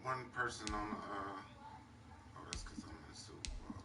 One person on the, oh, that's because I'm in the Super Bowl.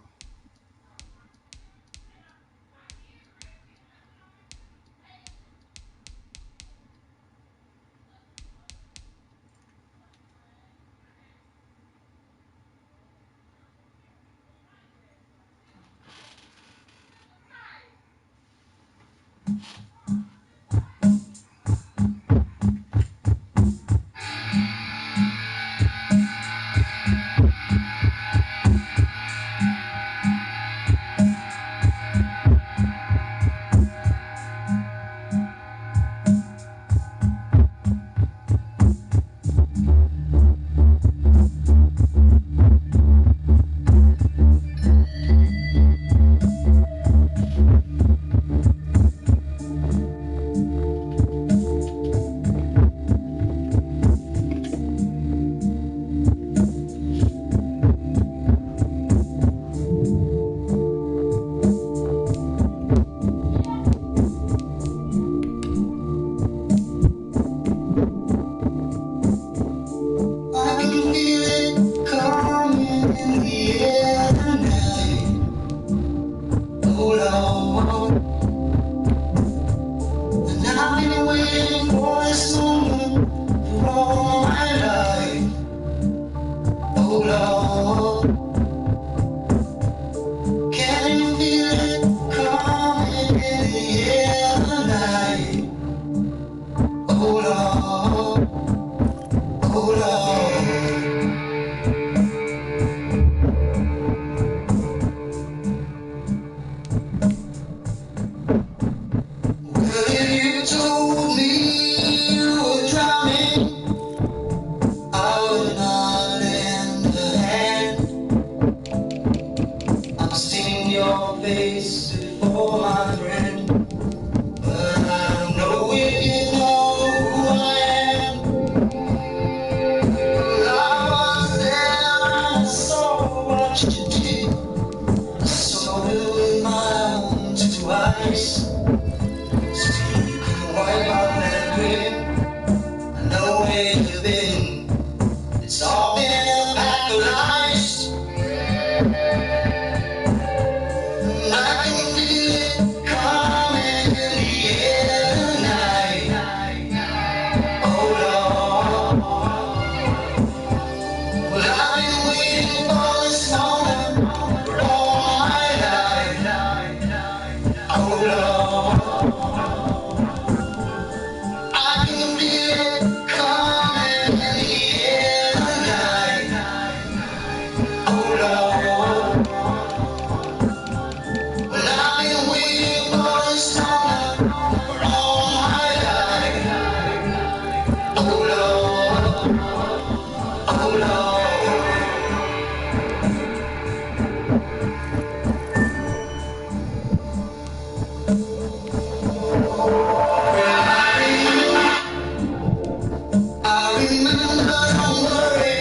don't worry.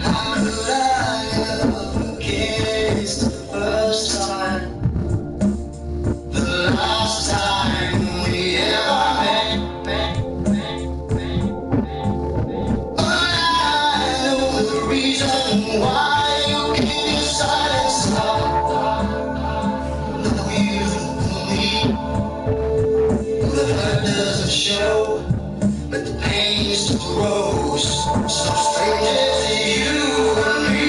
How could I ever guess the first time, the last time we ever met? I know the reason why you keep your silence now. No, you the hurt doesn't show, but the pain still grows. So strangers to you and me.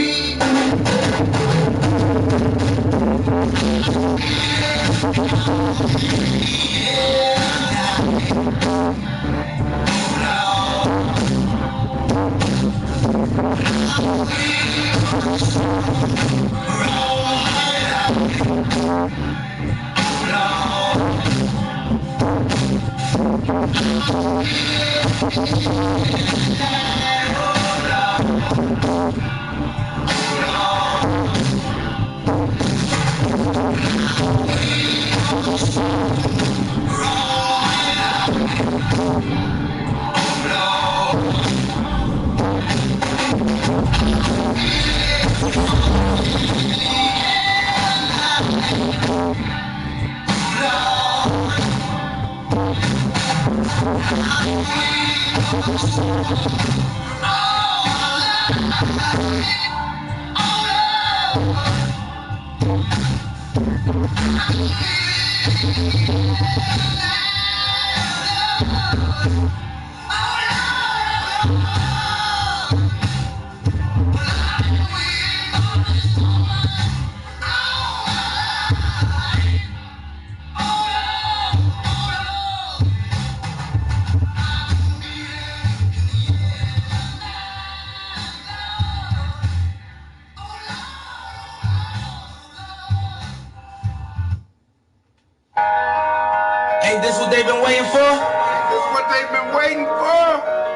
Ain't this what they've been waiting for? Ain't this what they've been waiting for?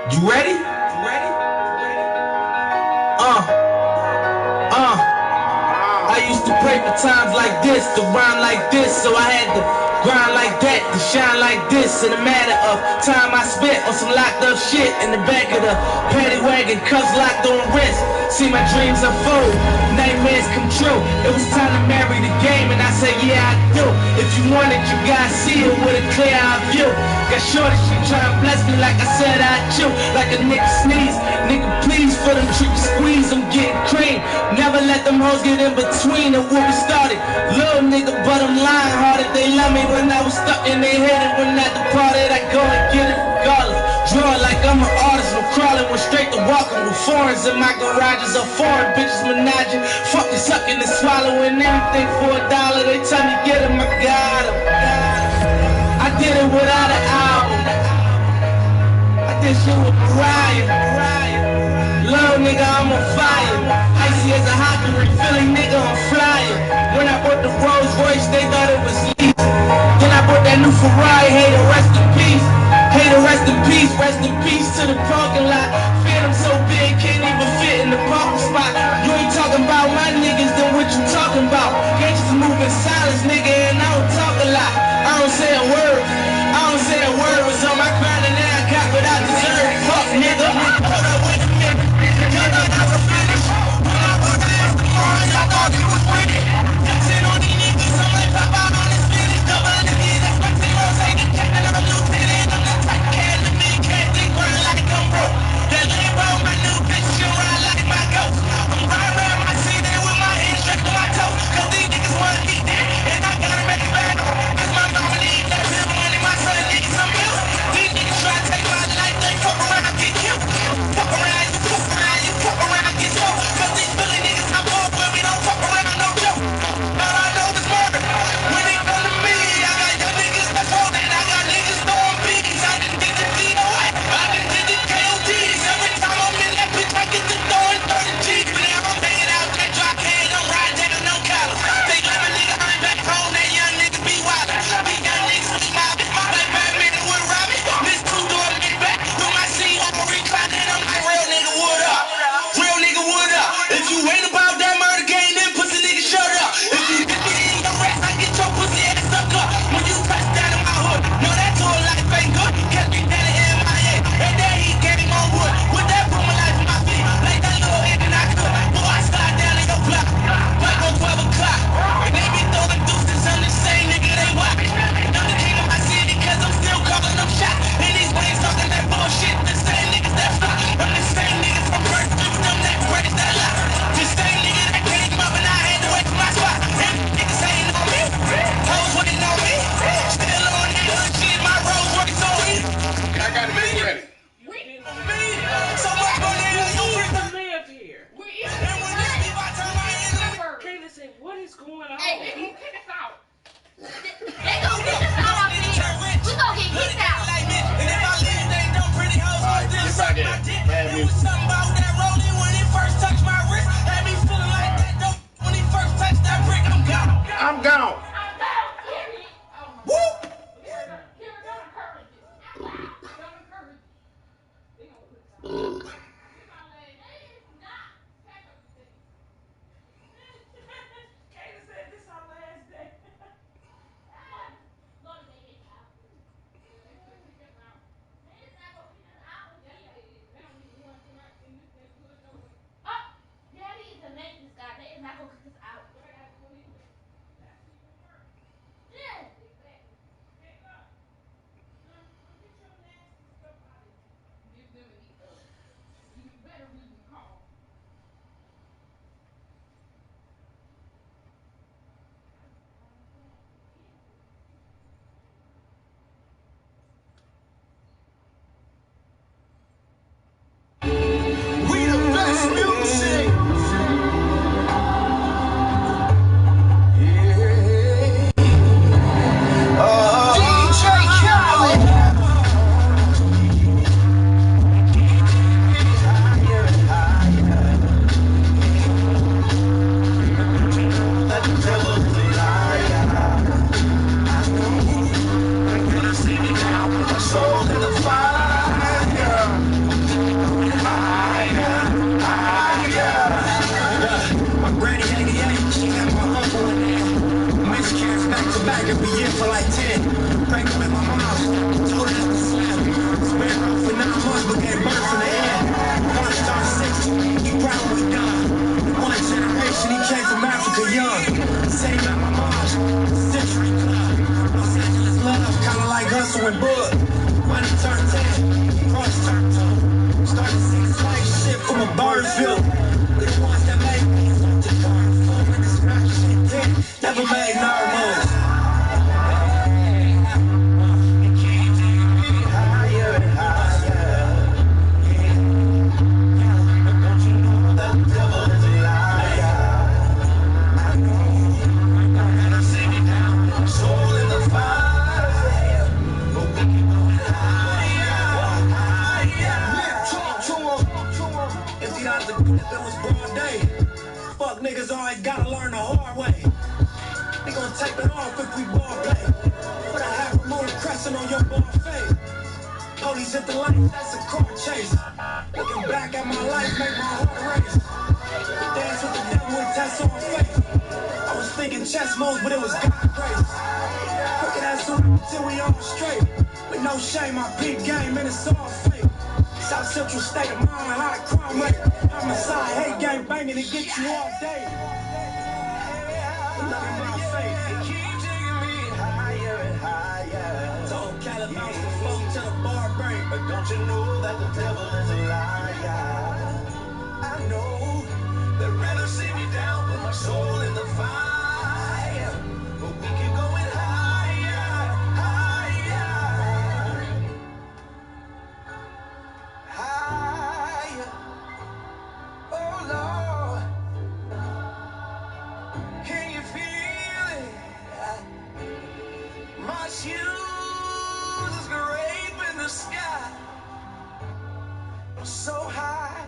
You ready? You ready? I used to pray for times like this, to rhyme like this, so I had to grind like that, to shine like this. In a matter of time I spent on some locked up shit in the back of the paddy wagon, cuffs locked on wrist. See my dreams unfold, nightmares come true. It was time to marry the game, and I said, yeah, I do. If you want it, you gotta see it with a clear eye view. Got shorty, she tryna bless me like I said I chew. Like a nigga sneeze, nigga please, for them tricky squeeze, I'm getting cream. Never let them hoes get in between of what we started. Little nigga, but I'm lying hearted. They love me when I was stuck in their head, and when I departed, I go and get it regardless. Draw like I'm an artist, I'm crawling, went straight to walking with foreigns in my garages of foreign bitches menaging, fucking sucking and swallowing anything for $1. They tell me get him, I got him. I did it without an album. I did shit with Mariah. Little nigga, I'm on fire. Icy as a hockey ring, Philly nigga, I'm flying. When I bought the Rolls Royce, they thought it was lease. Then I bought that new Ferrari, hey, the rest in peace. Hey, the rest in peace to the parking lot. Phantom so big, can't even fit in the parking spot. You ain't talking about my niggas, then what you talking about? Gangsters move in silence, nigga, and I don't talk a lot. I don't say a word, was on my grind and now I got what I deserve. Fuck, nigga, hold up, wait a minute. You thought I was finished. When I was asked the morning, I thought it was winning. Dancing on these niggas, I'm like Papa on his finish. Double niggas, that's my zeros, ain't the captain, I'm a lieutenant. I'm the type of cat that me can't think, grind like I'm broke. That from Burnsville. The ones that make moves off the car, 4 minutes rock shit, never made nerve moves. Higher and higher. Don't you know that the devil is a liar? I know. And see me down, soul in the fire. But we keep going higher, higher. If the odds are good, if it was broad day, fuck niggas always gotta learn the hard way. They gon' take it off if we ball play. Put a half a moon crescent on your ball face. Police hit the light, that's a car chase. Looking back at my life, make my heart race. Dance with the devil with tests on face. I was thinking chess moves, but it was God grace. Crooked ass until we all straight. With no shame, I peep game and it's all fake. South Central state of mind, high crime rate. Homicide, hate gang banging to get you all day. Look at my face, it keep taking me higher and higher. Told Calabout to float to the bar break. But don't you know that the devil is a liar? I know they'd rather see me down, put my soul in the fire. But we keep going higher, higher, higher. Oh Lord, can you feel it? My shoes is scraping the sky. I'm so high.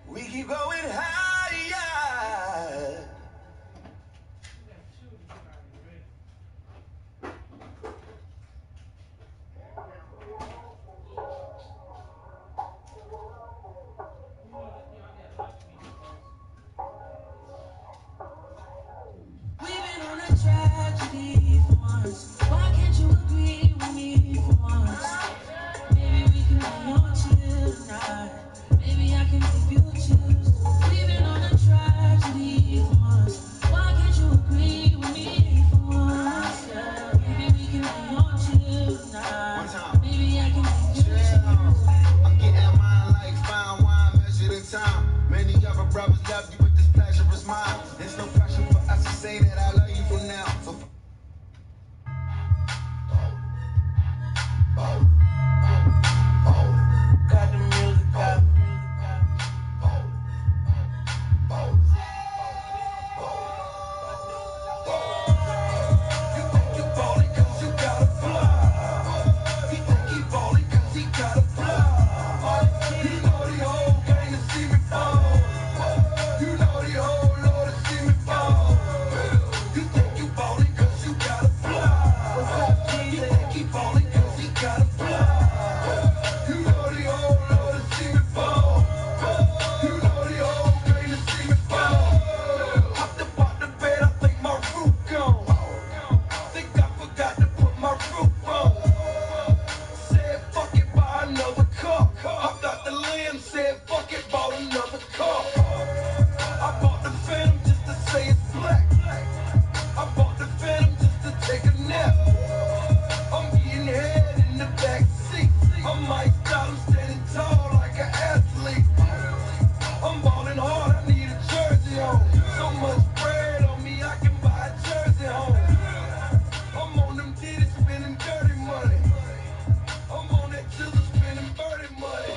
We keep going higher. We've been on a tragedy for months. Why can't you agree with me for once? Maybe we can be on chill tonight. Maybe I can give you choose. We've been on a tragedy for months. Why can't you agree with me for once? Yeah. Maybe we can be on chill tonight. Maybe I can give you choose. I'm getting mine like fine wine measured in time. Many other brothers love you, but this pleasure is mine. There's no pressure for us to say that I love you for now. So Got the music up. You think you ballin' 'cause you got a fly. He think he ballin' 'cause he got a fly. You know the whole gang to see me fall. You know the whole Lord to see me fall. You think you ballin' 'cause you got a fly. He think he ballin' 'cause he got a fly. You know the whole Lord to see me fall. You know the whole gang to see me fall. Hopped up out the bed, I think my roof gone. Think I forgot to put my roof on. Said fuck it, buy another car. Hopped out the limb, said fuck it, bought another car. I bought the Phantom just to say it's black. I bought the Phantom just to take a nap. I'm getting head in the back seat. I'm mic'd out, I'm standing tall like an athlete. I'm ballin' hard, I need a jersey on. So much bread on me, I can buy a jersey home. I'm on them titties spending dirty money. I'm on that chisel spending birdie money.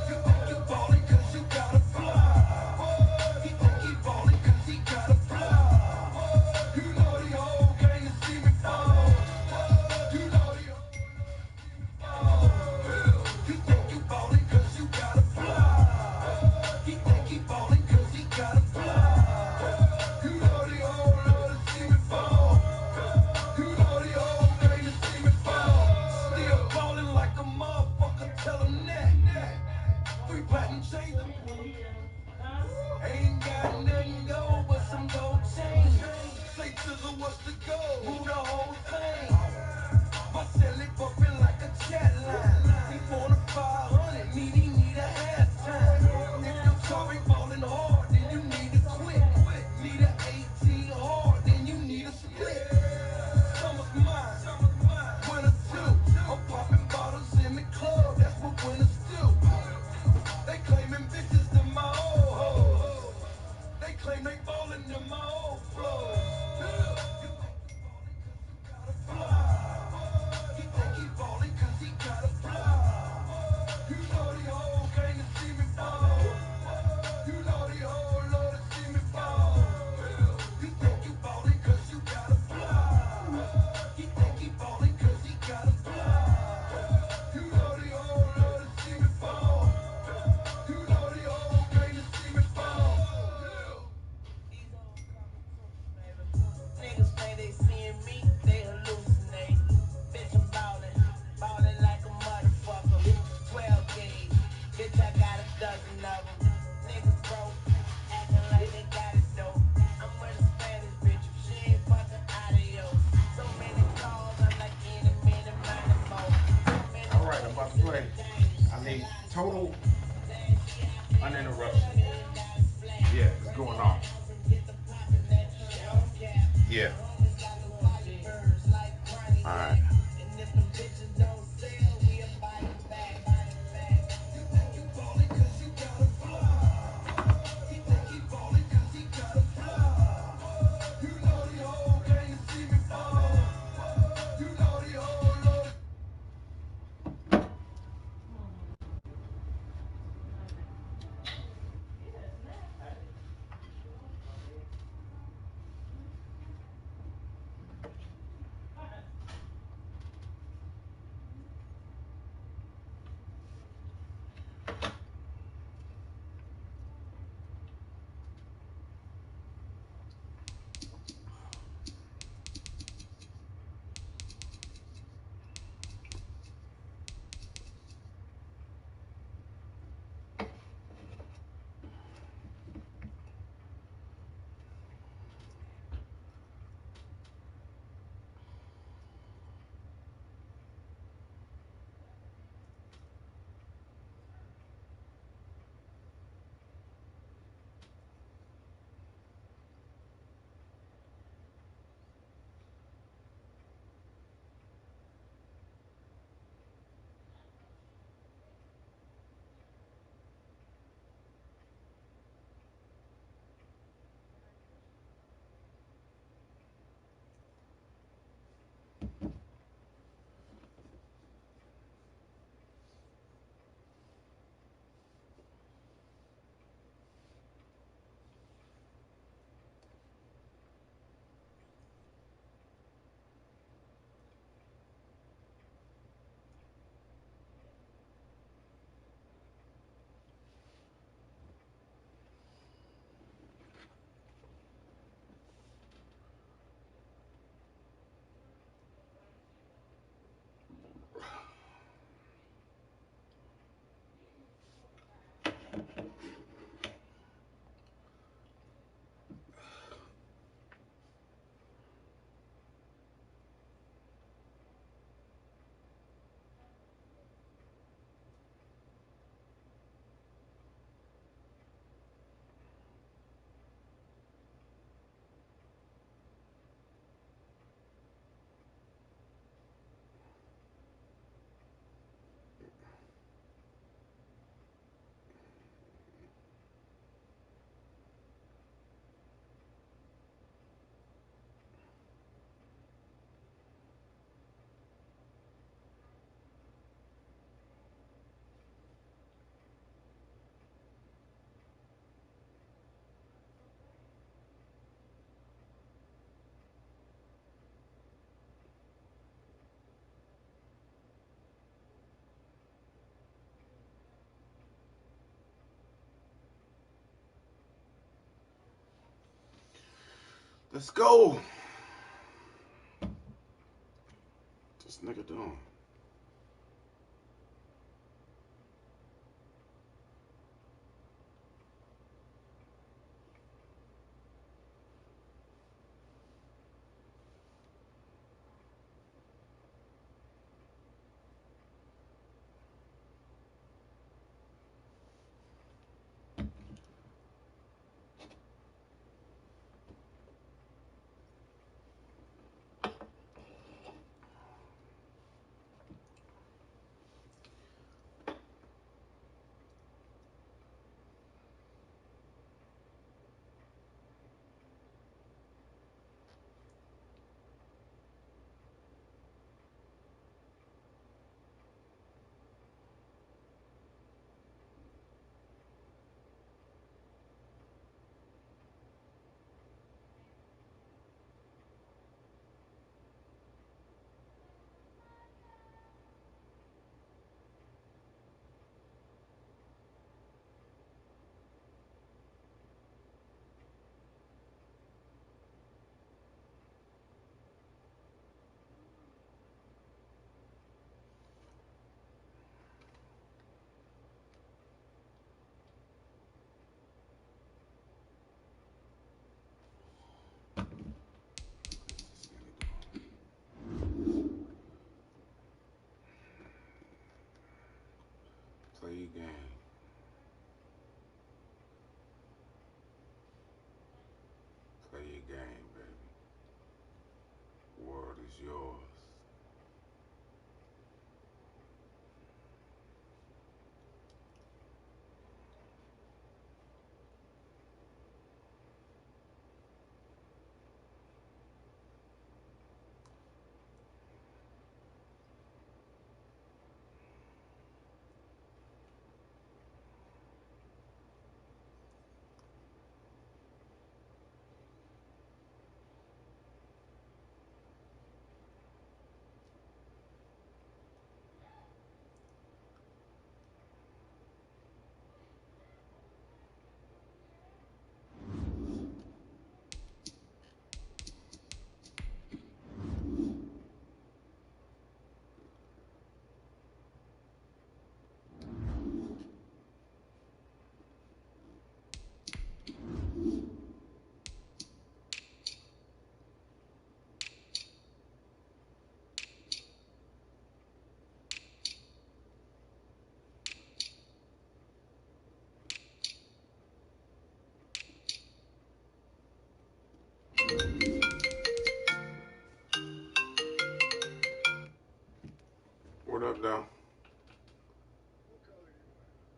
You think you ballin' 'cause you got a fly. He think he ballin' 'cause he got a fly. You know the whole gang to see me fall. You know the You think you ballin' 'cause you got a fly. He think he ballin' 'cause he got a fly. You know the whole Lord to see me fall. You know the whole gang to see me fall. Still ballin' like a motherfucker, tell him that. 3 platinum chains. Ain't got nothing gold but some gold chains. Say to the what's the goal? Move the whole thing. My celly bumpin' like a chat line. He want a 500, mean he need a halftime. If you're talking ballin' hard, then you need to quit. Need a 18 hard, then you need a split. Summer's mine, winter too. I'm popping bottles in the club, that's what winners do. I need total uninterruption. Yeah, it's going off. Yeah. All right. Let's go. This nigga doing. game. Play your game, baby. The world is yours. What up, though?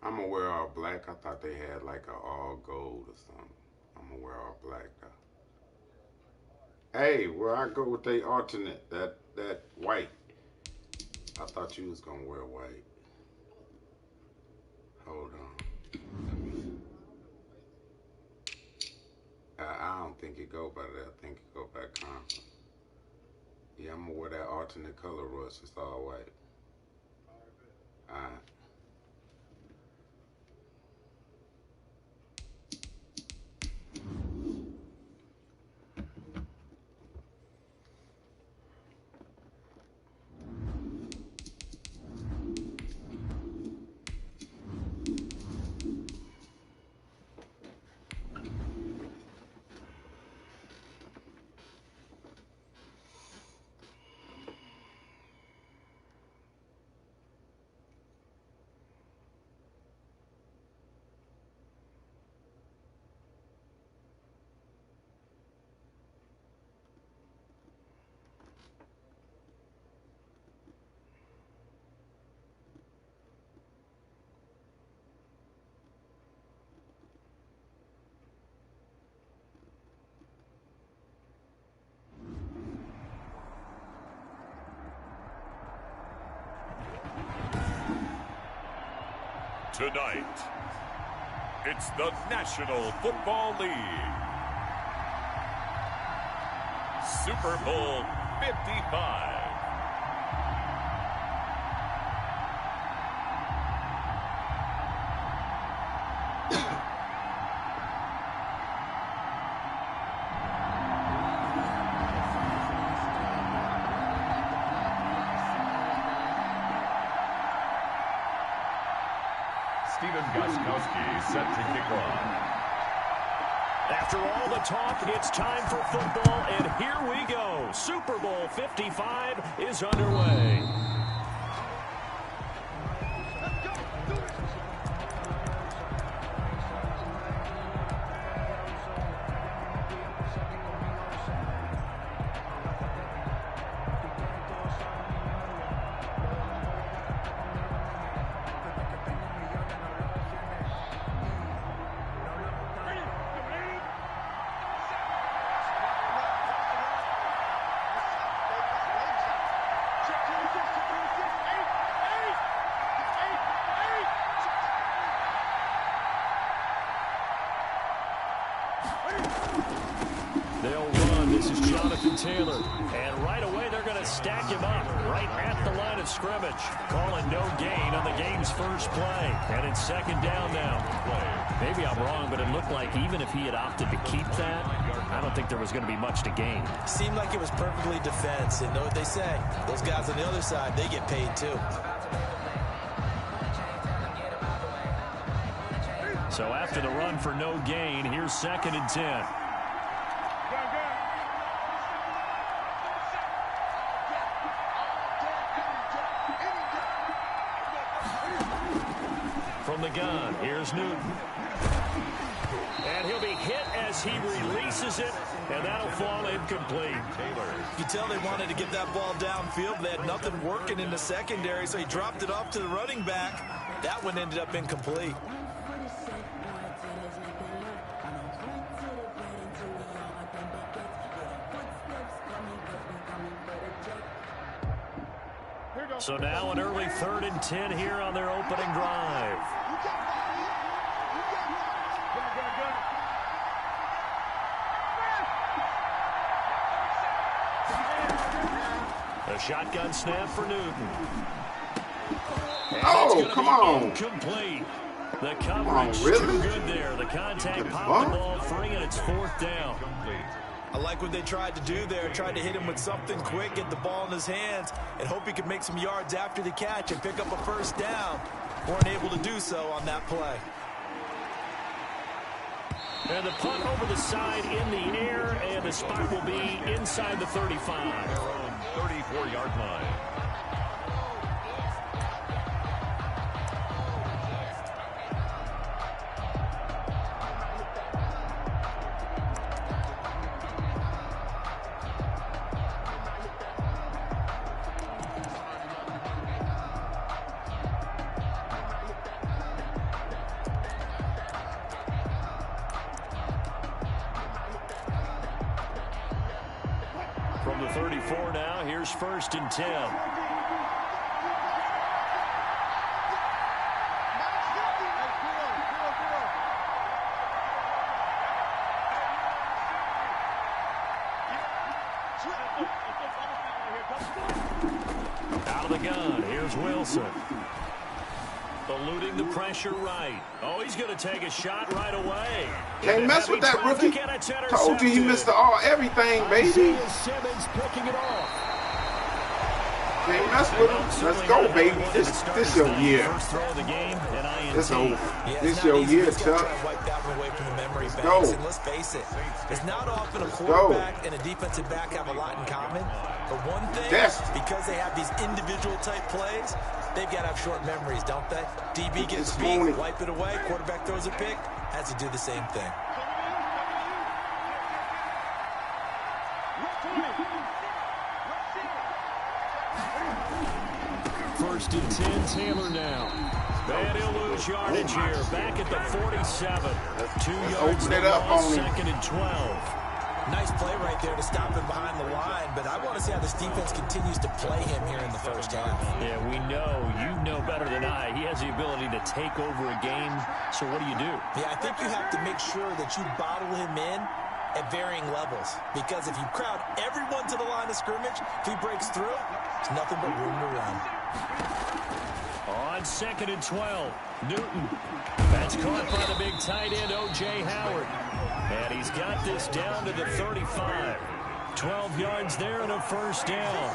I'm gonna wear all black. I thought they had like a all gold or something. I'm gonna wear all black though. Hey, where I go with the alternate, that white. I thought you was gonna wear white. Hold on. I don't think it go by that. I think it go by conference. Yeah, I'm gonna wear that alternate color, Russ. It's all white. Alright. Tonight, it's the National Football League. Super Bowl 55. Set to kick off. After all the talk, it's time for football, and here we go. Super Bowl 55 is underway. They'll run. This is Jonathan Taylor. And right away, they're going to stack him up right at the line of scrimmage. Calling no gain on the game's first play. And it's second down now. Maybe I'm wrong, but it looked like even if he had opted to keep that, I don't think there was going to be much to gain. Seemed like it was perfectly defense. And know what they say? Those guys on the other side, they get paid too. So after the run for no gain, here's 2nd and 10. the gun, here's Newton. And he'll be hit as he releases it, and that'll fall incomplete. You can tell they wanted to get that ball downfield. They had nothing working in the secondary, so he dropped it off to the running back. That one ended up incomplete. So now an early 3rd and 10 here on their opening drive. A shotgun snap for Newton. Oh, come on. Complete. The coverage too good there. The contact popped the ball free, and it's 4th down. I like what they tried to do there. Tried to hit him with something quick, get the ball in his hands, and hope he could make some yards after the catch and pick up a 1st down. Weren't able to do so on that play. And the punt over the side in the air, and the spot will be inside the 35. Their own 34-yard line. From the 34 now, here's 1st and 10. Out of the gun, here's Wilson. Eluding the pressure right. Oh, he's going to take a shot right away. Can't mess with that rookie. Told you he missed everything, baby. Simmons picking it off. Can't mess with him. Let's go, baby. This your year. First throw of the game, and It's over. This your year, Chuck. Let's go. And let's face it, it's not often a quarterback and a defensive back have a lot in common. But one thing, because they have these individual type plays, they've got to have short memories, don't they? DB gets beat, wipe it away, quarterback throws a pick, has to do the same thing. First and 10, Taylor now. And he'll lose yardage here. Back at the 47. 2 yards to loss, 2nd and 12. Nice play right there to stop him behind the line, but I want to see how this defense continues to play him here in the first half. Yeah, we know. You know better than I. He has the ability to take over a game, so what do you do? Yeah, I think you have to make sure that you bottle him in at varying levels, because if you crowd everyone to the line of scrimmage, if he breaks through, there's nothing but room to run. On 2nd and 12, Newton. That's caught by the big tight end, O.J. Howard. And he's got this down to the 35. 12 yards there and a 1st down.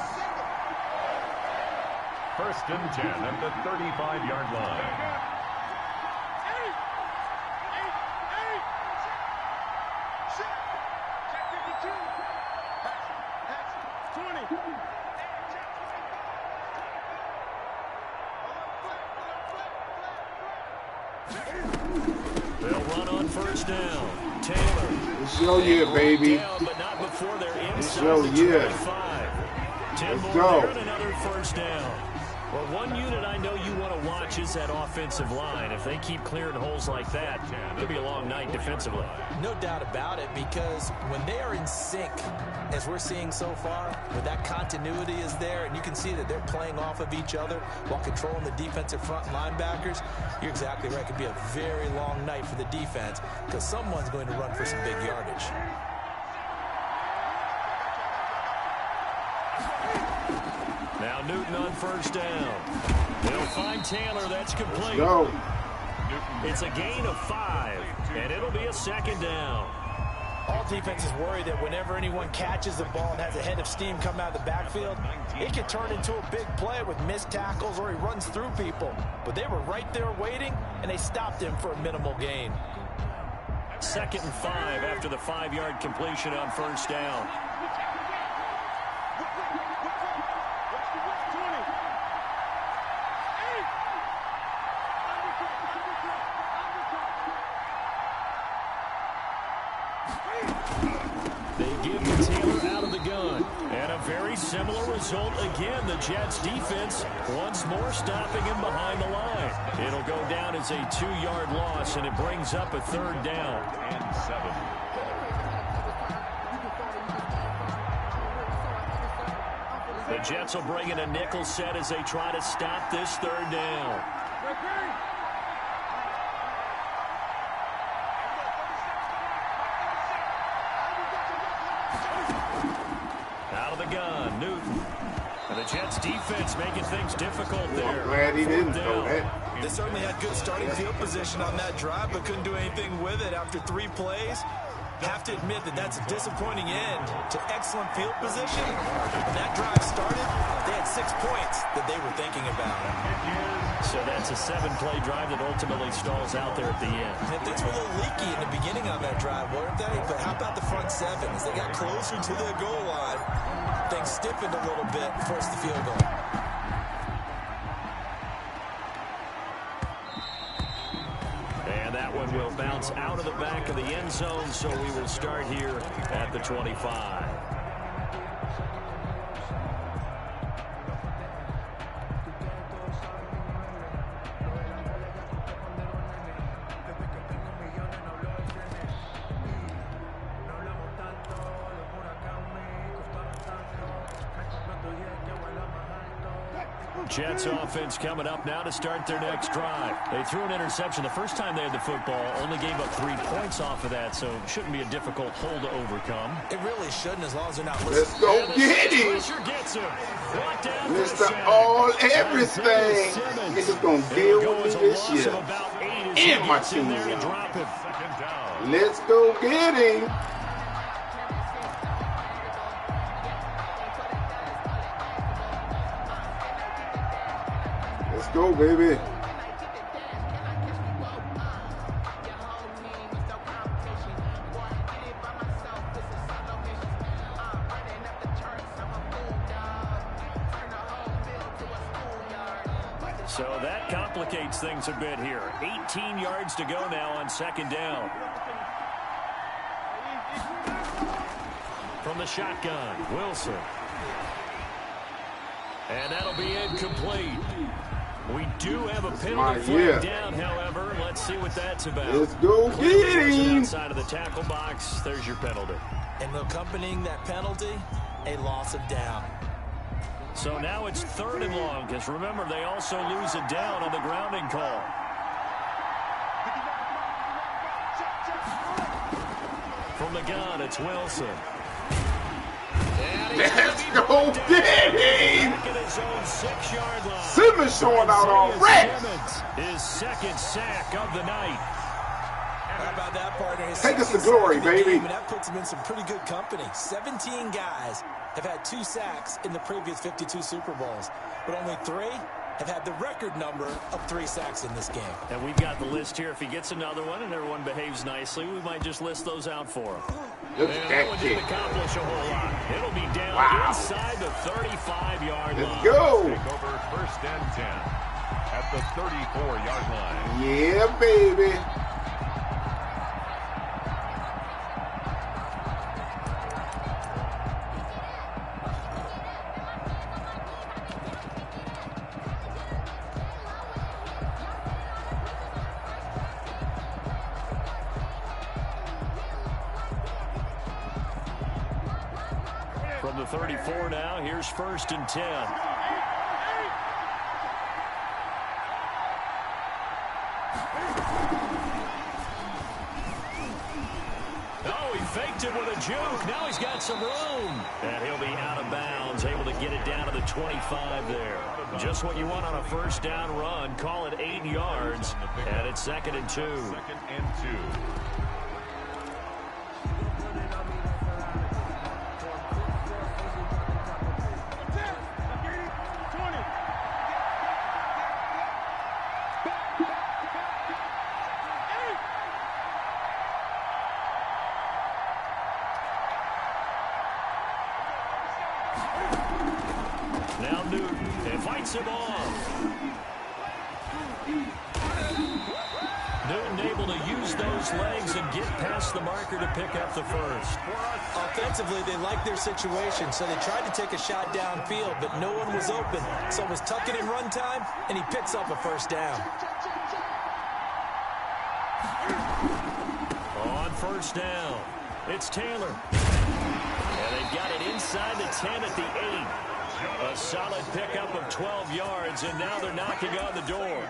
1st and 10 at the 35-yard line. They'll run on 1st down. Taylor. It's your year, baby. Down, but not before they're it's your year. 10 Let's more go. there and another 1st down. Well, one unit I know you want to watch is that offensive line. If they keep clearing holes like that, it'll be a long night defensively. No doubt about it, because when they are in sync, as we're seeing so far, when that continuity is there, and you can see that they're playing off of each other while controlling the defensive front linebackers, you're exactly right. It could be a very long night for the defense, because someone's going to run for some big yardage. Now Newton on 1st down. They'll find Taylor. That's complete. Go. It's a gain of 5, and it'll be a 2nd down. All defenses worry that whenever anyone catches the ball and has a head of steam come out of the backfield, it can turn into a big play with missed tackles or he runs through people. But they were right there waiting, and they stopped him for a minimal gain. 2nd and 5 after the 5-yard completion on 1st down. similar result again. The Jets defense once more stopping him behind the line. It'll go down as a 2-yard loss, and it brings up a 3rd down. And 7. The Jets will bring in a nickel set as they try to stop this 3rd down. Out of the gun, Newton. And the Jets defense making things difficult there. I'm glad he didn't throw that. They certainly had good starting field position on that drive, but couldn't do anything with it after 3 plays. Have to admit that that's a disappointing end to excellent field position. When that drive started, they had 6 points that they were thinking about. So that's a 7-play drive that ultimately stalls out there at the end. And things were a little leaky in the beginning on that drive, weren't they? But how about the front 7? As they got closer to the goal line, things stiffened a little bit, forced the field goal. And that one will bounce out of the back of the end zone, so we will start here at the 25. Jets offense coming up now to start their next drive. They threw an interception the first time they had the football, only gave up 3 points off of that, so it shouldn't be a difficult hole to overcome. It really shouldn't, as long as they're not listening. Let's go get him. Mr. All Everything. This is going to deal with me this year. And my team. Let's go get him. Let's go, baby. So that complicates things a bit here. 18 yards to go now on 2nd down. From the shotgun, Wilson. And that'll be incomplete. We do have a penalty flag down, however. Let's see what that's about. Let's go get him. Outside of the tackle box, there's your penalty. And accompanying that penalty, a loss of down. So now it's 3rd and long, because remember, they also lose a down on the grounding call. From the gun, it's Wilson. Let's go get him. Simmons showing out already. His 2nd sack of the night. How about that, partner? Take us to glory, baby. That puts him in some pretty good company. 17 guys have had 2 sacks in the previous 52 Super Bowls, but only 3 have had the record number of 3 sacks in this game. And we've got the list here. If he gets another one and everyone behaves nicely, we might just list those out for him. Look at that one kick. didn't accomplish a whole lot. It'll be down inside the 35-yard line. Let's go. Take over 1st and 10 at the 34-yard line. Yeah, baby. From the 34 now, here's 1st and 10. Oh, he faked it with a juke. Now he's got some room. And he'll be out of bounds, able to get it down to the 25 there. Just what you want on a 1st down run. Call it 8 yards. And it's 2nd and 2. 2nd and 2. Now Newton, it fights him off. Newton able to use those legs and get past the marker to pick up the first. Offensively, they liked their situation, so they tried to take a shot downfield, but no one was open. So it was tuck it in run time, and he picks up a first down. On first down, it's Taylor. And they've got it inside the 10 at the 8. A solid pickup of 12 yards, and now they're knocking on the door.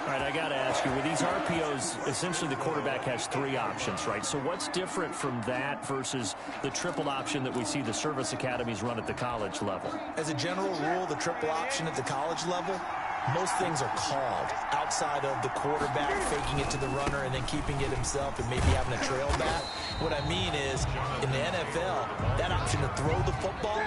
All right, I got to ask you, with these RPOs, essentially the quarterback has 3 options, right? So what's different from that versus the triple option that we see the service academies run at the college level? As a general rule, the triple option at the college level, most things are called outside of the quarterback faking it to the runner and then keeping it himself and maybe having a trail back. What I mean is, in the NFL, that option to throw the football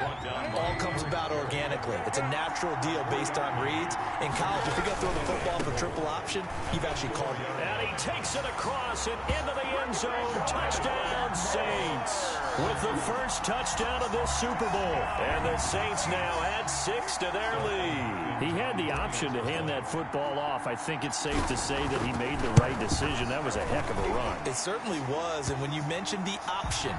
all comes about organically. It's a natural deal based on reads. In college, if you're going to throw the football for triple option, you've actually called it. And he takes it across and into the end zone. Touchdown, Saints. With the first touchdown of this Super Bowl. And the Saints now add 6 to their lead. He had the option to hand that football off. I think it's safe to say that he made the right decision. That was a heck of a run. It certainly was, and when you mentioned the option,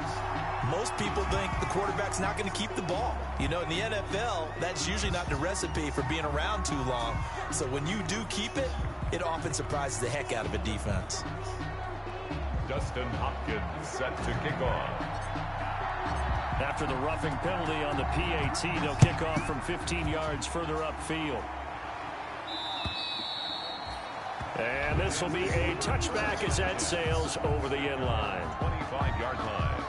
most people think the quarterback's not going to keep the ball. You know, in the NFL, that's usually not the recipe for being around too long. So when you do keep it, it often surprises the heck out of a defense. Dustin Hopkins set to kick off. After the roughing penalty on the PAT, they'll kick off from 15 yards further upfield. And this will be a touchback as that sails over the end line. 25-yard line.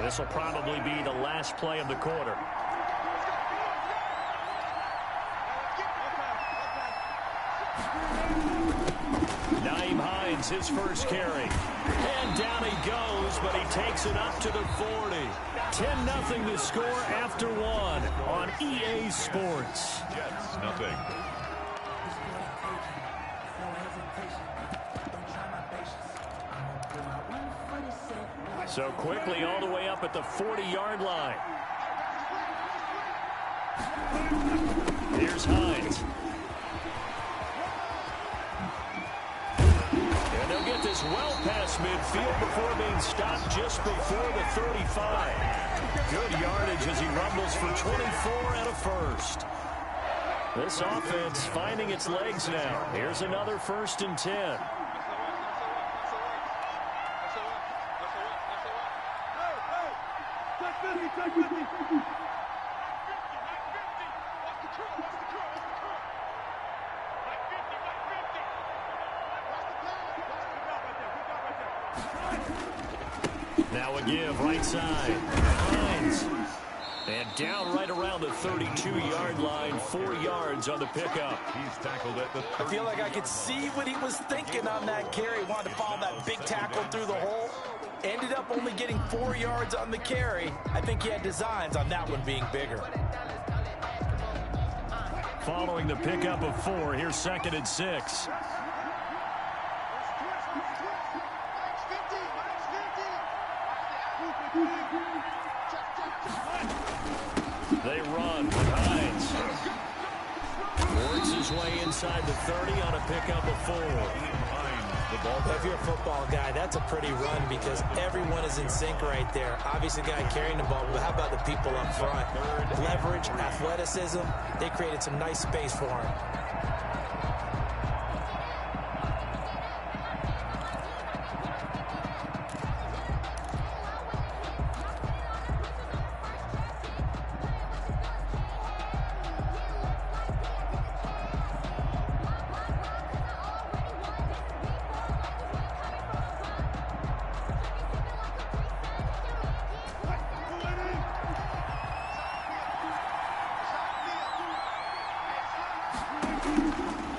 This will probably be the last play of the quarter. Naeem Hines, his first carry. And down he goes, but he takes it up to the 40. 10-0 the score after 1 on EA Sports. Jets, nothing. So quickly all the way up at the 40-yard line. Here's Hines. And they'll get this well past midfield before being stopped just before the 35. Good yardage as he rumbles for 24 and a first. This offense finding its legs now. Here's another 1st and 10. Now a give right side. Hines. And down right around the 32-yard line, 4 yards on the pickup. He's tackled at the 30. I feel like I could see what he was thinking on that carry. Wanted to follow that big tackle through the hole. Ended up only getting 4 yards on the carry. I think he had designs on that one being bigger. Following the pickup of 4, here's 2nd and 6. They run with Hines. Works his way inside the 30 on a pickup of 4. If you're a football guy, that's a pretty run because everyone is in sync right there. Obviously, the guy carrying the ball, but how about the people up front? Leverage, athleticism, they created some nice space for him.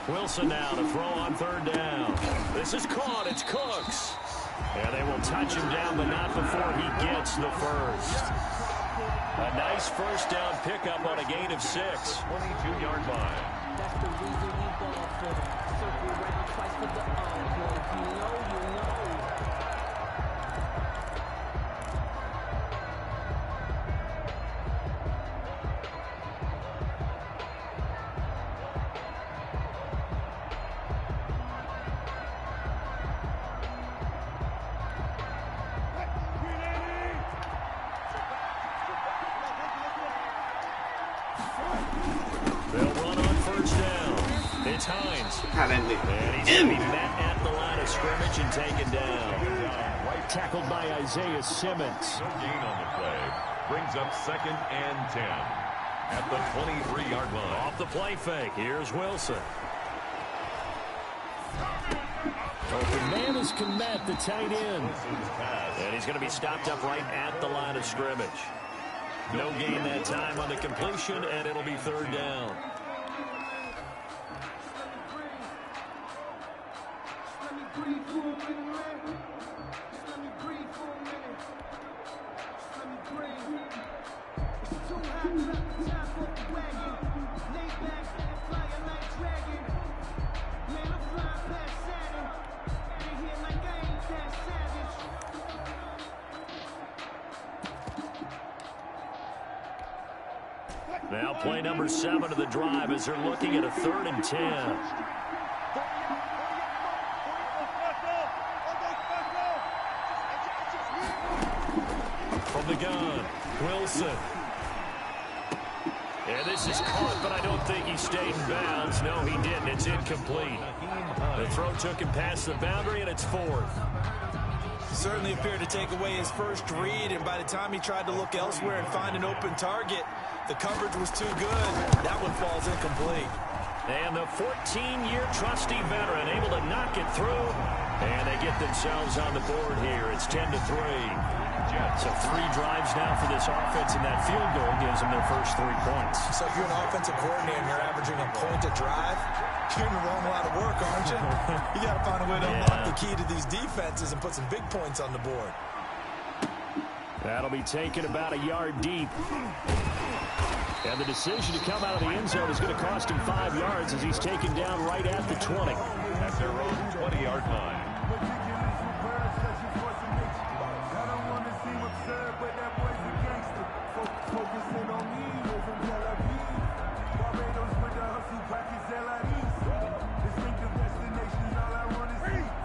Wilson now to throw on 3rd down. This is caught. It's Cooks. And they will touch him down, but not before he gets the first. A nice first down pickup on a gain of 6. 22-yard line. That's the reason we ball for them. Circle around twice for the encore. If you know, you know. They'll run on first down. It's Hines. How that And he's going to be met at the line of scrimmage and taken down. Tackled by Isaiah Simmons. No gain on the play. Brings up 2nd and 10 at the 23-yard line. Off the play fake. Here's Wilson. Open man is Kmet, the tight end. And he's going to be stopped up right at the line of scrimmage. No gain that time on the completion, and it'll be 3rd down. Now play number 7 of the drive as they're looking at a 3rd and 10. From the gun, Wilson. And this is caught, but I don't think he stayed in bounds. No, he didn't. It's incomplete. The throw took him past the boundary, and it's 4th. Certainly appeared to take away his first read, and by the time he tried to look elsewhere and find an open target, the coverage was too good. That one falls incomplete. And the 14-year trusty veteran able to knock it through. And they get themselves on the board here. It's 10-3. So 3 drives now for this offense, and that field goal gives them their first 3 points. So if you're an offensive coordinator and you're averaging a point a drive, you're in the wrong line of work, aren't you? You got to find a way to unlock the key to these defenses and put some big points on the board. That'll be taken about a yard deep. And the decision to come out of the end zone is going to cost him 5 yards as he's taken down right at the 20. At their own 20-yard line.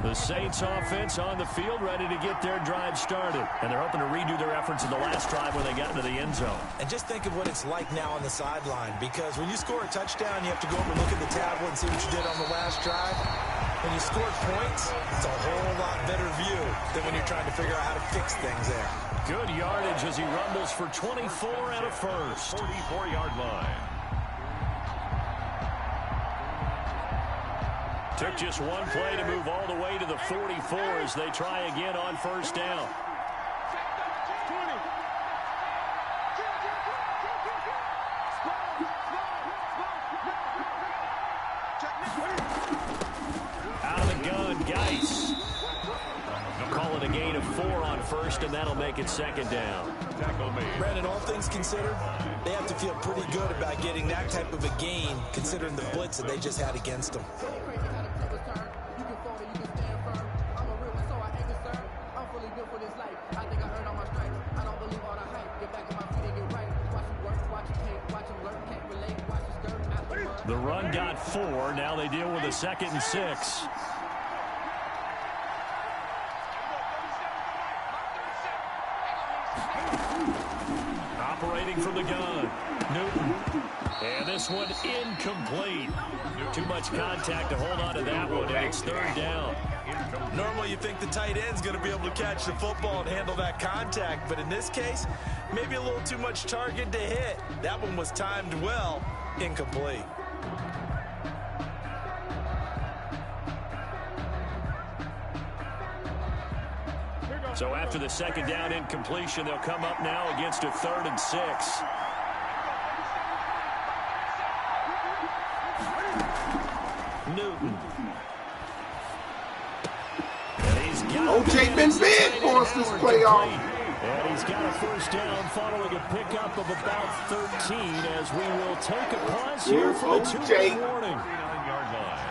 The Saints offense on the field ready to get their drive started. And they're hoping to redo their efforts in the last drive when they got into the end zone. And just think of what it's like now on the sideline, because when you score a touchdown, you have to go over and look at the tablet and see what you did on the last drive. When you scored points, it's a whole lot better view than when you're trying to figure out how to fix things there. Good yardage as he rumbles for 24 and a first. 44-yard line. Took just one play to move all the way to the 44 as they try again on first down. Out of the gun, Geis. They'll call it a gain of 4 on first, and that'll make it 2nd down. Brandon, all things considered, they have to feel pretty good about getting that type of a gain, considering the blitz that they just had against them. The run got 4. Now they deal with a 2nd and 6. Operating from the gun, Newton. And this one incomplete. Too much contact to hold on to that one, and it's 3rd down. Normally you think the tight end's going to be able to catch the football and handle that contact, but in this case, maybe a little too much target to hit. That one was timed well, incomplete. So after the 2nd down incompletion, they'll come up now against a 3rd and 6. Newton. OJ been big for us this playoff. And he's got a first down following a pickup of about 13 as we will take a pause here for the 2-minute warning. 39-yard line.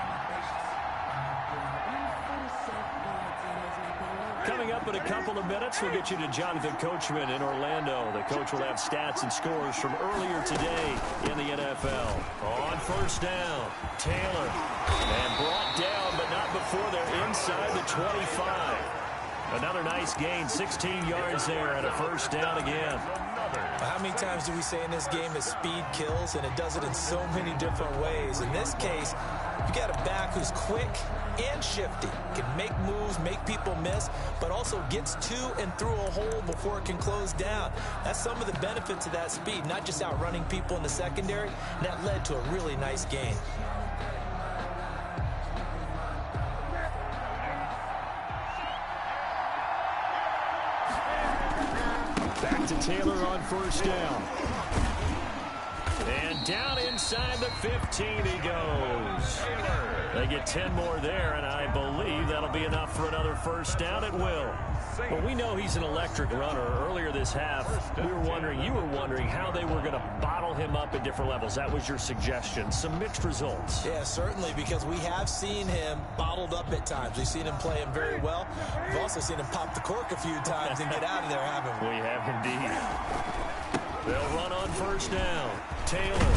Coming up in a couple of minutes, we'll get you to Jonathan Coachman in Orlando. The coach will have stats and scores from earlier today in the NFL. On first down, Taylor. And brought down, but not before they're inside the 25. Another nice gain, 16 yards there, and a first down again. How many times do we say in this game that speed kills, and it does it in so many different ways? In this case, you got a back who's quick and shifty, can make moves, make people miss, but also gets to and through a hole before it can close down. That's some of the benefits of that speed, not just outrunning people in the secondary. And that led to a really nice gain. Back to Taylor on first down. And down inside the 15 he goes. They get 10 more there, and I believe that'll be enough for another first down. It will. Well, we know he's an electric runner. Earlier this half, you were wondering how they were going to bottle him up at different levels. That was your suggestion. Some mixed results. Yeah, certainly, because we have seen him bottled up at times. We've seen him play him very well. We've also seen him pop the cork a few times and get out of there, haven't we? We have indeed. They'll run on first down. Taylor.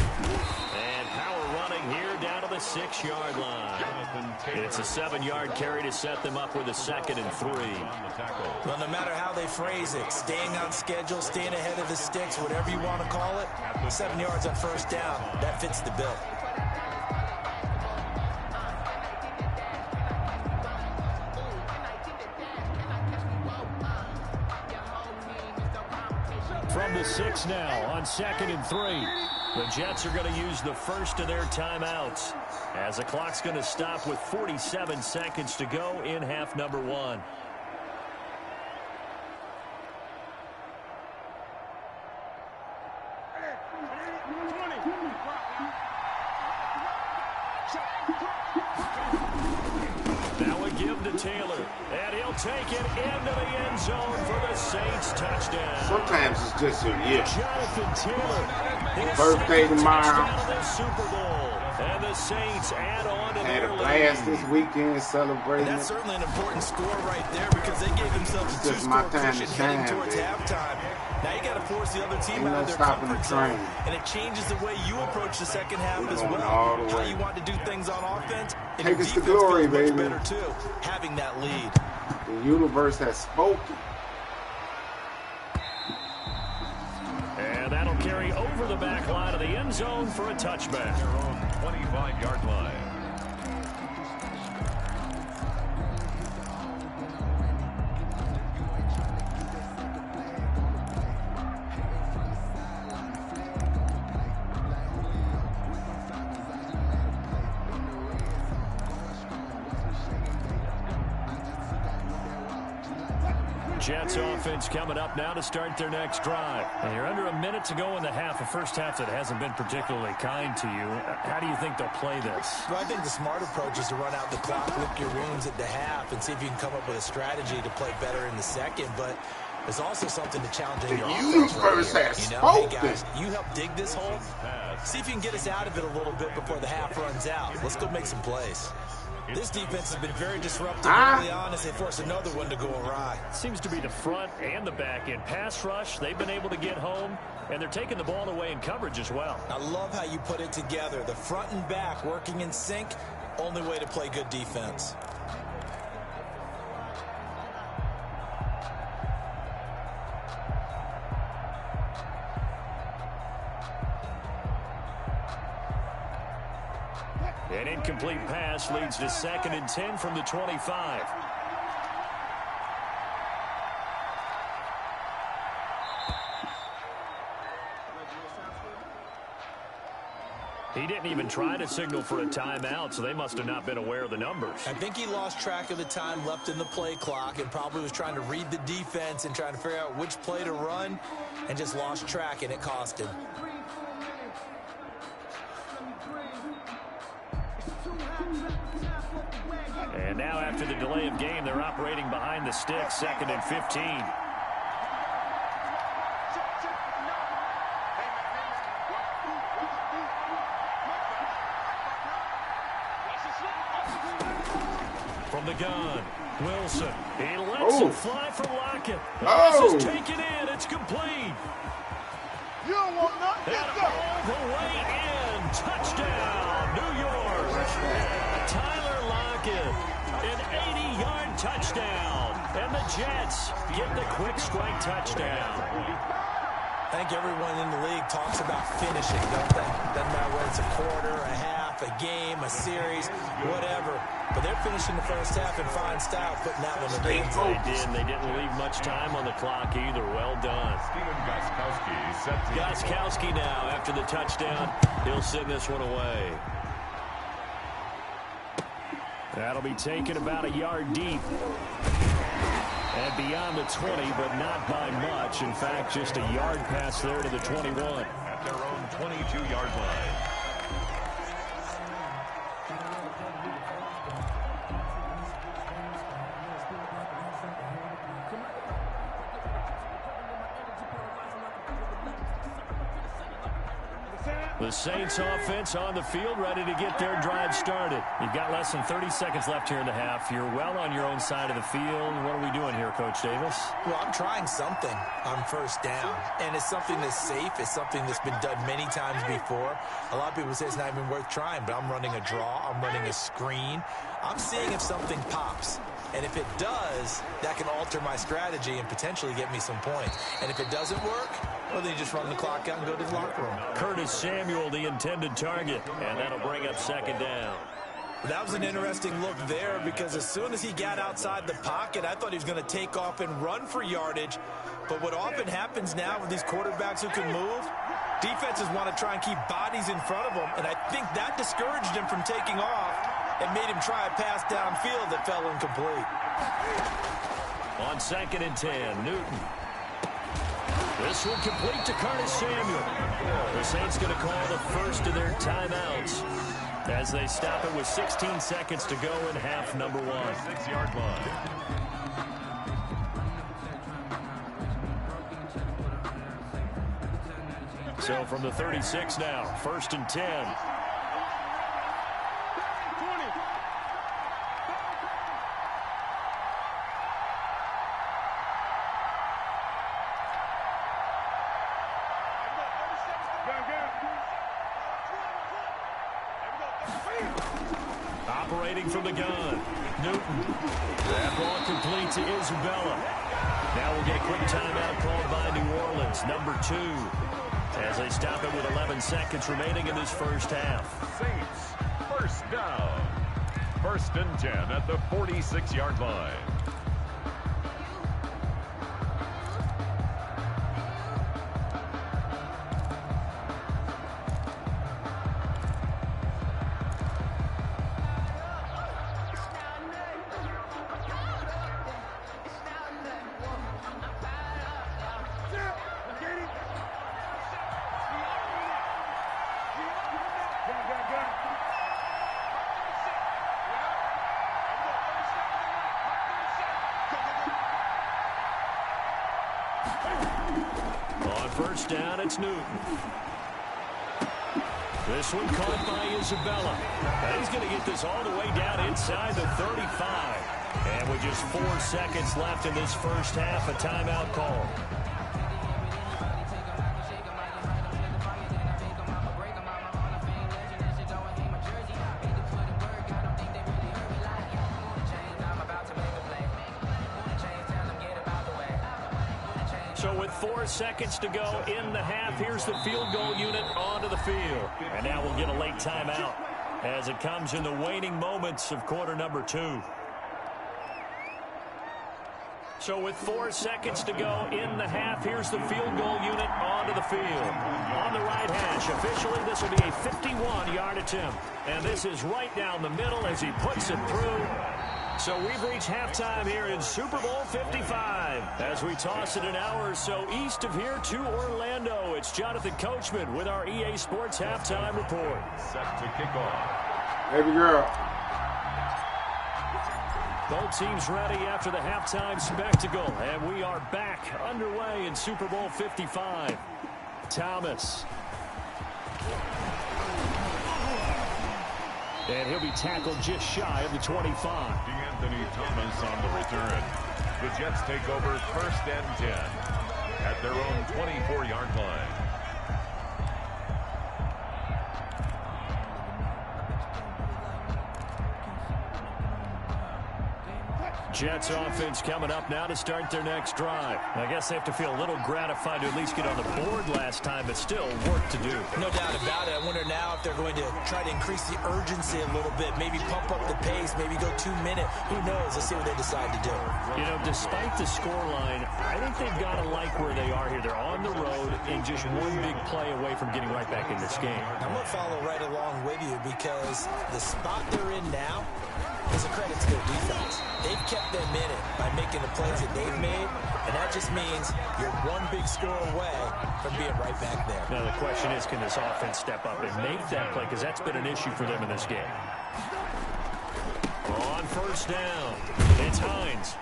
And power running here down to the 6-yard line. It's a 7-yard carry to set them up with a 2nd and 3. Well, no matter how they phrase it, staying on schedule, staying ahead of the sticks, whatever you want to call it, 7 yards on first down, that fits the bill. From the 6 now on 2nd and 3. The Jets are going to use the first of their timeouts as the clock's going to stop with 47 seconds to go in half number 1. Now a give to Taylor, and he'll take it into the end zone for the Saints touchdown. Sometimes it's just your year. Jonathan Taylor, his Birthday tomorrow. touchdown of the Super Bowl, and the Saints add on to Had their a blast lead. this weekend celebrating. And that's certainly an important score right there because they gave themselves a Just my two-score time to cushion shine, heading towards baby. halftime. Now you got to force the other team Ain't out no of their stopping comfort the zone, train. and it changes the way you approach the second half We're as going well. all the How way. you want to do things on offense, and Take your us to defense glory, feels much baby. better too, having that lead. The universe has spoken. And that'll carry over the back line of the end zone for a touchback. Their own 25-yard line. Jets offense coming up now to start their next drive. And you're under a minute to go in the half, a first half that hasn't been particularly kind to you. How do you think they'll play this? Well, I think the smart approach is to run out the clock, lick your wounds at the half, and see if you can come up with a strategy to play better in the second. But there's also something to challenge in your offense universe right has here. You know, hey spoken. guys, you help dig this hole. See if you can get us out of it a little bit before the half runs out. Let's go make some plays. This defense has been very disruptive early on as they force another one to go awry. Seems to be the front and the back end. Pass rush, they've been able to get home, and they're taking the ball away in coverage as well. I love how you put it together. The front and back working in sync, only way to play good defense. An incomplete pass leads to 2nd and 10 from the 25. He didn't even try to signal for a timeout, so they must have not been aware of the numbers. I think he lost track of the time left in the play clock and probably was trying to read the defense and trying to figure out which play to run and just lost track, and it cost him. And now after the delay of game, they're operating behind the sticks, 2nd and 15. from the gun. Wilson. He lets it fly from Lockett. Oh. This is taken in. It's complete. You don't want nothing. And all the way in. Touchdown, New York. Tyler Lockett, an 80-yard touchdown. And the Jets get the quick strike touchdown. I think everyone in the league talks about finishing, don't they? Doesn't matter whether it's a quarter, a half, a game, a series, whatever. But they're finishing the first half in fine style, putting that one in the end zone. They didn't leave much time on the clock either. Well done. Gostkowski now after the touchdown. He'll send this one away. That'll be taken about a yard deep. And beyond the 20, but not by much. In fact, just a yard pass there to the 21. At their own 22-yard line. The Saints offense on the field, ready to get their drive started. You've got less than 30 seconds left here in the half. You're well on your own side of the field. What are we doing here, Coach Davis? Well, I'm trying something on first down, and it's something that's safe. It's something that's been done many times before. A lot of people say it's not even worth trying, but I'm running a draw. I'm running a screen. I'm seeing if something pops. And if it does, that can alter my strategy and potentially get me some points. And if it doesn't work, well, then you just run the clock out and go to the locker room. Curtis Samuel, the intended target, and that'll bring up second down. That was an interesting look there because as soon as he got outside the pocket, I thought he was going to take off and run for yardage. But what often happens now with these quarterbacks who can move, defenses want to try and keep bodies in front of them, and I think that discouraged him from taking off and made him try a pass downfield that fell incomplete. On 2nd and 10, Newton. This one complete to Curtis Samuel. The Saints going to call the first of their timeouts as they stop it with 16 seconds to go in half number 1. 6-yard line. So from the 36 now, 1st and 10. Operating from the gun, Newton. That ball complete to Isabella. Now we'll get a quick timeout called by New Orleans, number 2, as they stop it with 11 seconds remaining in this first half. Saints, first down. 1st and 10 at the 46-yard line. On first down, it's Newton. This one caught by Isabella. And he's going to get this all the way down inside the 35. And with just 4 seconds left in this first half, a timeout call. So with 4 seconds to go in the half, here's the field goal unit onto the field. And now we'll get a late timeout as it comes in the waning moments of quarter number 2. So with 4 seconds to go in the half, here's the field goal unit onto the field. On the right hash, officially this will be a 51-yard attempt. And this is right down the middle as he puts it through. So we've reached halftime here in Super Bowl 55 as we toss it an hour or so east of here to Orlando. It's Jonathan Coachman with our EA Sports Halftime Report. Set to kick off. Baby girl. Both teams ready after the halftime spectacle, and we are back underway in Super Bowl 55. Thomas. And And he'll be tackled just shy of the 25. Anthony Thomas on the return. The Jets take over 1st and 10 at their own 24-yard line. Jets offense coming up now to start their next drive. I guess they have to feel a little gratified to at least get on the board last time, but still work to do. No doubt about it. I wonder now if they're going to try to increase the urgency a little bit, maybe pump up the pace, maybe go 2 minutes. Who knows? Let's see what they decide to do. You know, despite the scoreline, I think they've got to like where they are here. They're on the road and just one big play away from getting right back in this game. I'm going to follow right along with you because the spot they're in now is a credit to their defense. They've kept them in it by making the plays that they've made, and that just means you're one big score away from being right back there. Now the question is, can this offense step up and make that play? Because that's been an issue for them in this game. On 1st down, it's Hines.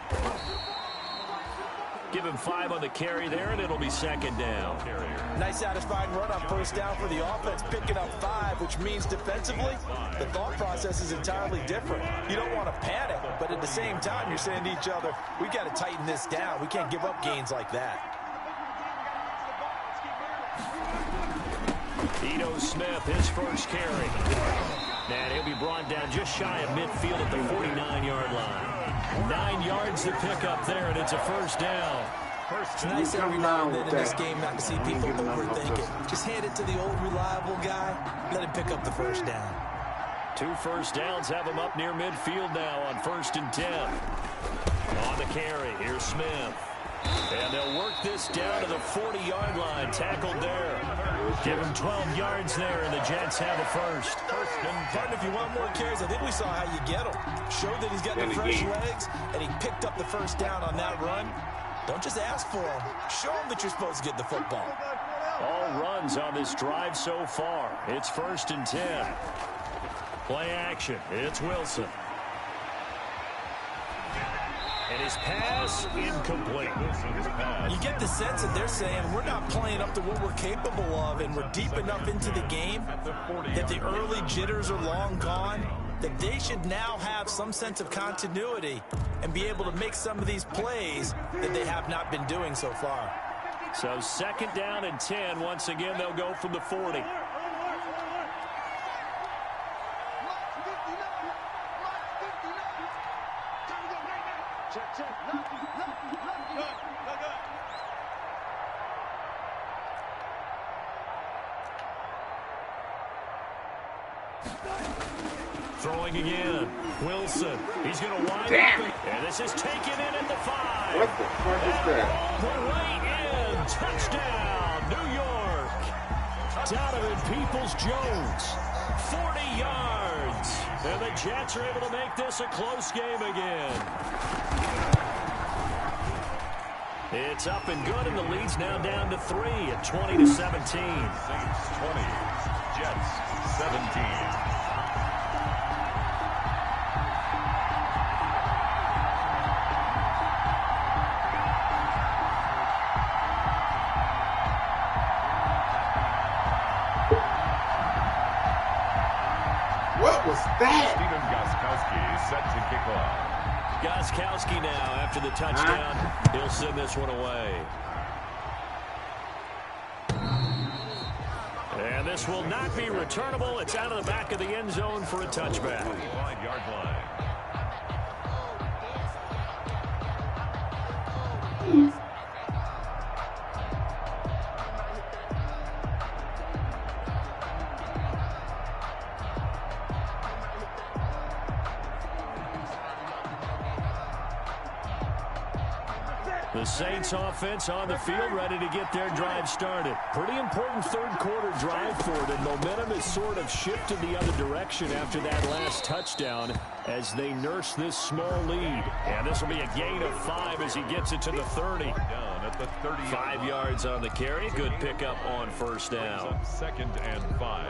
Give him 5 on the carry there, and it'll be 2nd down. Nice satisfying run on 1st down for the offense, picking up 5, which means defensively, the thought process is entirely different. You don't want to panic, but at the same time, you're saying to each other, we got to tighten this down. We can't give up gains like that. Ito Smith, his first carry. And he'll be brought down just shy of midfield at the 49-yard line. 9 yards to pick up there, and it's a 1st down. It's nice every now and then in this game not to see people overthink it. Just hand it to the old reliable guy. Let him pick up the 1st down. 2 first downs have him up near midfield now on 1st and 10. On the carry, here's Smith. And they'll work this down to the 40-yard line. Tackled there. Give him 12 yards there, and the Jets have a first. Partner, if you want more carries, I think we saw how you get him. Showed that he's got the fresh legs, and he picked up the 1st down on that run. Don't just ask for him. Show him that you're supposed to get the football. All runs on this drive so far. It's 1st and 10. Play action. It's Wilson. And his pass incomplete. You get the sense that they're saying we're not playing up to what we're capable of, and we're deep enough into the game that the early jitters are long gone, that they should now have some sense of continuity and be able to make some of these plays that they have not been doing so far. So 2nd down and 10. Once again, they'll go from the 40. Throwing again. Wilson. He's going to wind up. And this is taken in at the 5. What the fuck is that? Right in. Touchdown, New York. Donovan Peoples-Jones. 40 yards. And the Jets are able to make this a close game again. It's up and good, and the lead's now down to 3 at 20-17. Saints 20, Jets 17. What was that? Steven Gostkowski set to kick off. Gostkowski now, after the touchdown, he'll send this one away. And this will not be returnable. It's out of the back of the end zone for a touchback. 25-yard line. The Saints offense on the field, ready to get their drive started. Pretty important 3rd quarter drive for it, and momentum has sort of shifted the other direction after that last touchdown as they nurse this small lead. And this will be a gain of 5 as he gets it to the 30. Down at the 30. 5 yards on the carry. Good pickup on 1st down. 2nd and 5.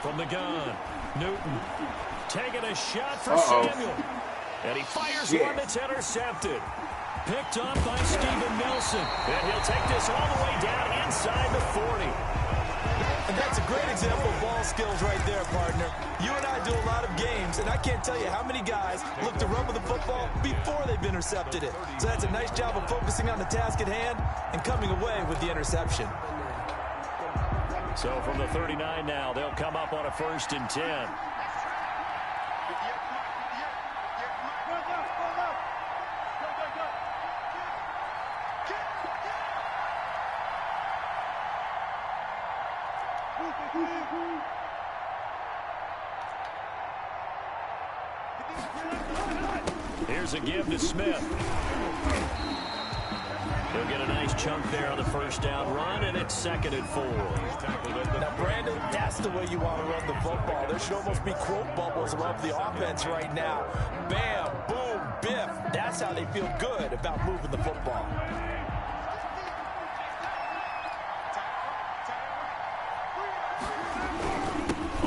from the gun. Newton taking a shot for Samuel. And he fires one that's intercepted. Picked up by Steven Nelson. And he'll take this all the way down inside the 40. And that's a great example of ball skills right there, partner. You and I do a lot of games, and I can't tell you how many guys look to run with the football before they've intercepted it. So that's a nice job of focusing on the task at hand and coming away with the interception. So from the 39 now, they'll come up on a 1st and 10. Here's a give to Smith. He'll get a nice chunk there on the 1st down run, and it's 2nd and 4. Now, Brandon, that's the way you want to run the football. There should almost be quote bubbles around the offense right now. Bam, boom, biff. That's how they feel good about moving the football.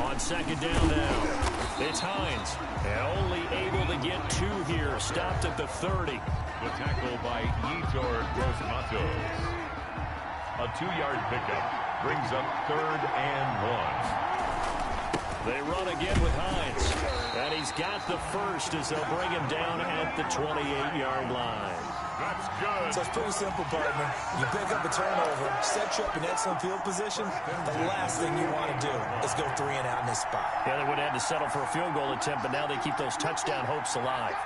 On 2nd down now. It's Hines, and only able to get 2 here. Stopped at the 30. The tackle by Yetur Gross-Matos. A 2-yard pickup brings up 3rd and 1. They run again with Hines, and he's got the 1st as they'll bring him down at the 28-yard line. That's good. So it's pretty simple, partner. You pick up a turnover, set you up in excellent field position. The last thing you want to do is go 3 and out in this spot. Yeah, they would have had to settle for a field goal attempt, but now they keep those touchdown hopes alive.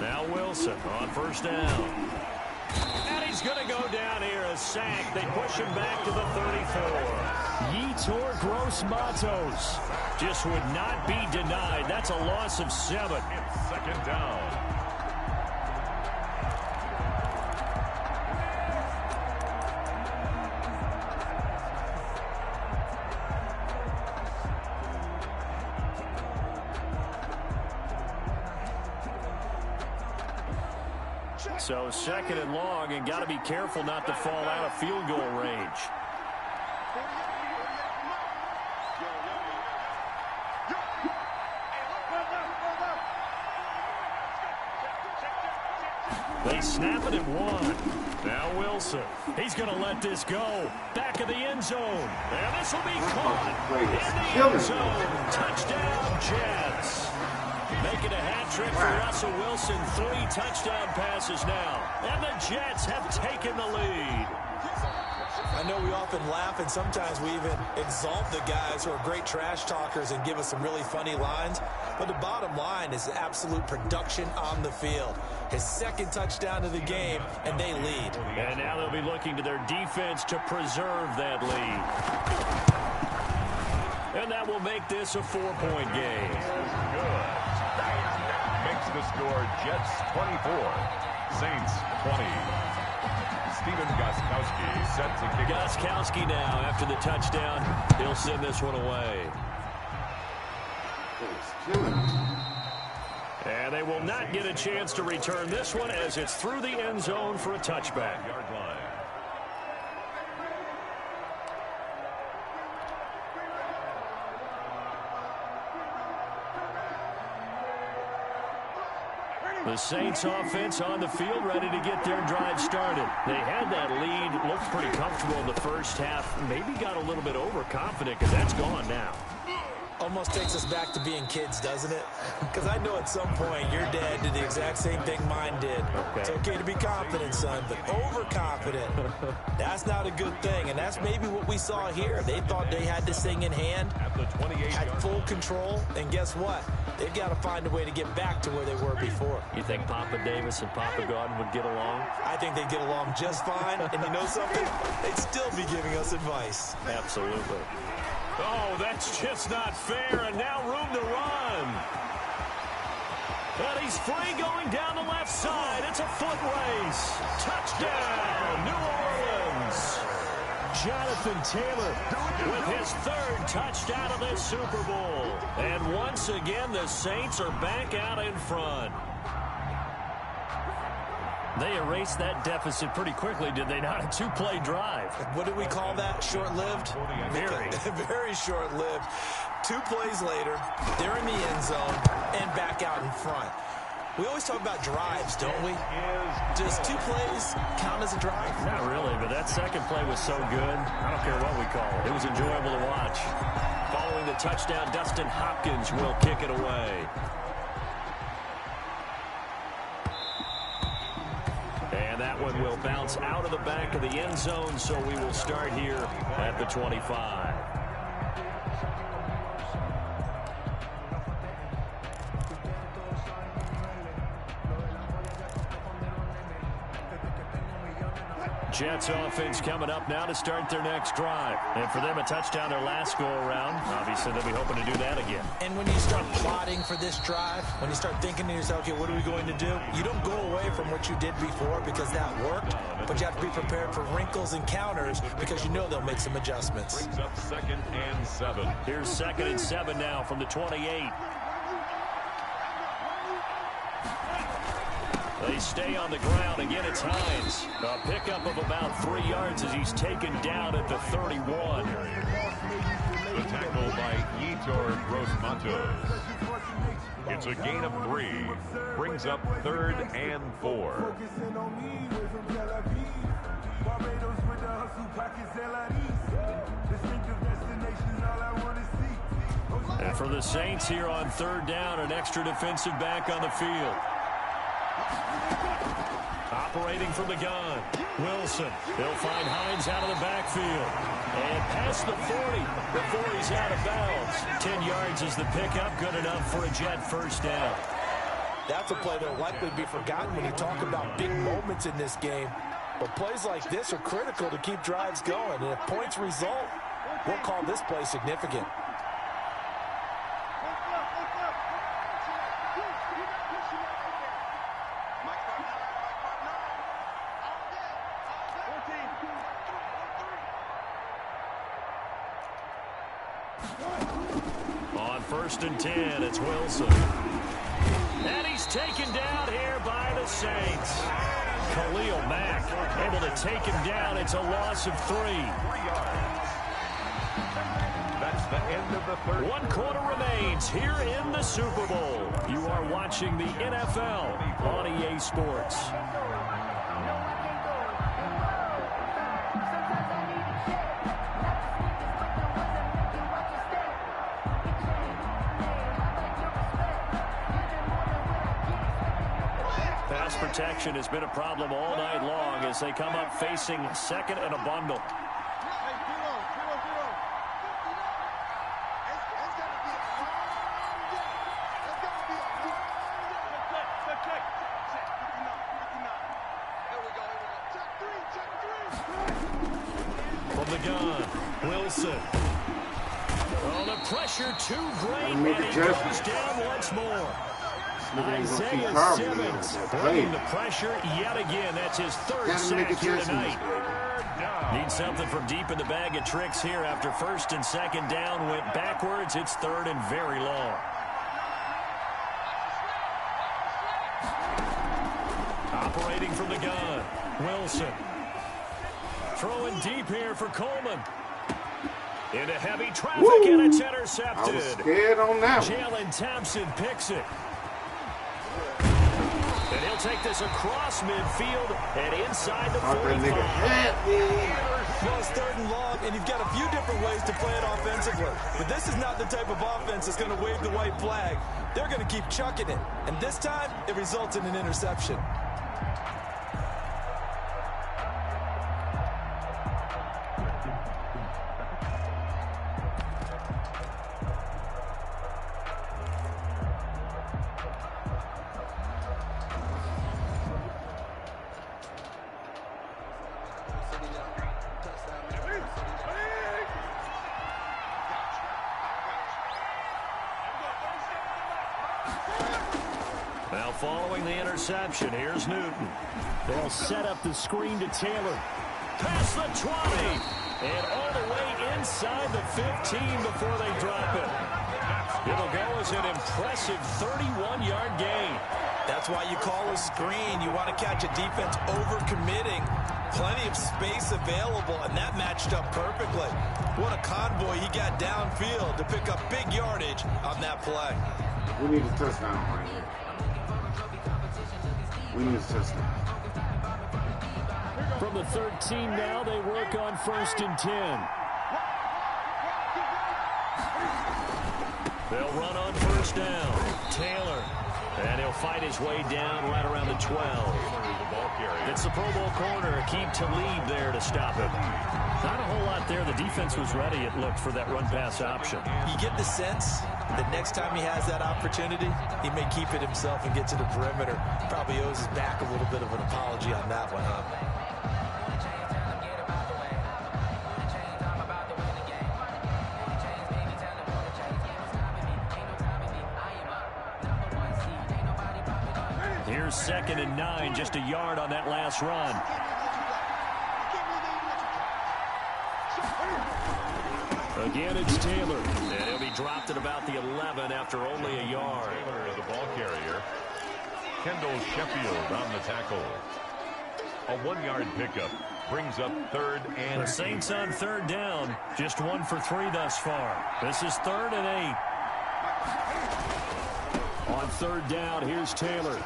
Now Wilson on 1st down. And he's going to go down here, a sack. They push him back to the 34. Yetur Gross-Matos just would not be denied. That's a loss of 7. It's 2nd down. So 2nd and long, and got to be careful not to fall out of field goal range. They snap it at 1. Now Wilson. He's going to let this go. Back of the end zone. And this will be caught in the end zone. Touchdown, Jets. Making a hat trick for Russell Wilson. 3 touchdown passes now. And the Jets have taken the lead. I know we often laugh, and sometimes we even exalt the guys who are great trash talkers and give us some really funny lines. But the bottom line is absolute production on the field. His 2nd touchdown of the game, and they lead. And now they'll be looking to their defense to preserve that lead. And that will make this a 4-point game. Good. Makes the score Jets 24, Saints 20. Stephen Gostkowski set to kick. Gostkowski now after the touchdown. He'll send this one away. And they will not get a chance to return this one as it's through the end zone for a touchback. Yard line. The Saints offense on the field, ready to get their drive started. They had that lead, looked pretty comfortable in the 1st half, maybe got a little bit overconfident because that's gone now. Almost takes us back to being kids, doesn't it? Because I know at some point your dad did the exact same thing mine did. Okay. It's okay to be confident, son, but overconfident, that's not a good thing. And that's maybe what we saw here. They thought they had this thing in hand, had full control, and guess what? They've got to find a way to get back to where they were before. You think Papa Davis and Papa Gordon would get along? I think they'd get along just fine. And you know something? They'd still be giving us advice. Absolutely. Oh, that's just not fair, and now room to run. And he's free going down the left side. It's a foot race. Touchdown. Jonathan Taylor with his third touchdown of this Super Bowl. And once again, the Saints are back out in front. They erased that deficit pretty quickly, did they not? A two-play drive. What do we call that? Short-lived? Very. Very short-lived. 2 plays later, they're in the end zone and back out in front. We always talk about drives, don't we? Does 2 plays count as a drive? Not really, but that second play was so good. I don't care what we call it. It was enjoyable to watch. Following the touchdown, Dustin Hopkins will kick it away. And that one will bounce out of the back of the end zone, so we will start here at the 25. Jets offense coming up now to start their next drive. And for them, a touchdown their last go-around. Obviously, they'll be hoping to do that again. And when you start plotting for this drive, when you start thinking to yourself, okay, what are we going to do? You don't go away from what you did before because that worked, but you have to be prepared for wrinkles and counters because you know they'll make some adjustments. Brings up 2nd and 7. Here's 2nd and 7 now from the 28. They stay on the ground. Again, it's Hines. A pickup of about 3 yards as he's taken down at the 31. The tackle by Yetur Gross-Matos. It's a gain of 3. Brings up 3rd and 4. And for the Saints here on 3rd down, an extra defensive back on the field. Operating from the gun, Wilson. They'll find Hines out of the backfield. And past the 40 before he's out of bounds. 10 yards is the pickup, good enough for a Jet first down. That's a play that will likely be forgotten when you talk about big moments in this game. But plays like this are critical to keep drives going. And if points result, we'll call this play significant. On 1st and 10, it's Wilson. And he's taken down here by the Saints. Khalil Mack able to take him down. It's a loss of 3. That's the end of the 3rd. 1 quarter remains here in the Super Bowl. You are watching the NFL on EA Sports. Pass protection has been a problem all night long as they come up facing 2nd and a bundle. From the gun, Wilson. Oh, the pressure too great, and he goes down once more. Isaiah Simmons bringing the pressure yet again. That's his 3rd sack here tonight. Need something from deep in the bag of tricks here after 1st and 2nd down went backwards. It's 3rd and very long. Operating from the gun, Wilson. Throwing deep here for Coleman. Into heavy traffic, and it's intercepted. I was scared on that one. Jalen Thompson picks it. And he'll take this across midfield and inside the 45. Well, it's 3rd and long, and you've got a few different ways to play it offensively. But this is not the type of offense that's going to wave the white flag. They're going to keep chucking it. And this time, it results in an interception. Now following the interception, here's Newton. They'll set up the screen to Taylor. Past the 20. And all the way inside the 15 before they drop it. It'll go as an impressive 31-yard gain. That's why you call a screen. You want to catch a defense over-committing. Plenty of space available, and that matched up perfectly. What a convoy he got downfield to pick up big yardage on that play. We need a touchdown right here. We need a touchdown. From the 13 now, they work on 1st and 10. They'll run on 1st down. Taylor. And he'll fight his way down right around the 12. It's the Pro Bowl corner, Aqib Talib there to stop it. Not a whole lot there. The defense was ready, it looked, for that run-pass option. You get the sense that next time he has that opportunity, he may keep it himself and get to the perimeter. Probably owes his back a little bit of an apology on that one, huh? Here's 2nd and 9, just a yard on that last run. Again, it's Taylor. And he'll be dropped at about the 11 after only a yard. Taylor is the ball carrier. Kendall Sheffield on the tackle. A 1-yard pickup brings up 3rd and The Saints on 3rd down. Just 1 for 3 thus far. This is 3rd and 8. On 3rd down, here's Taylor.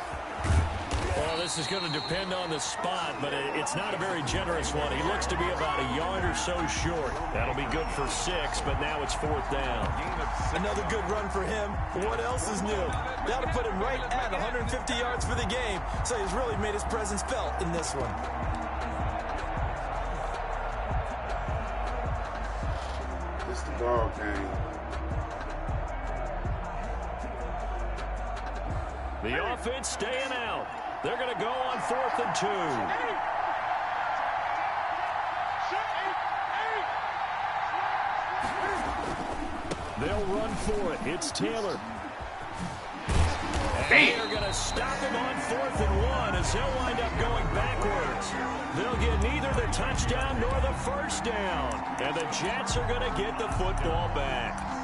Well, this is going to depend on the spot, but it's not a very generous one. He looks to be about a yard or so short. That'll be good for 6, but now it's 4th down. Another good run for him. What else is new? That'll put him right at 150 yards for the game, so he's really made his presence felt in this one. It's the ball game. The offense staying out. They're going to go on 4th and 2. They'll run for it. It's Taylor. And they're going to stop him on 4th and 1 as he'll wind up going backwards. They'll get neither the touchdown nor the 1st down. And the Jets are going to get the football back.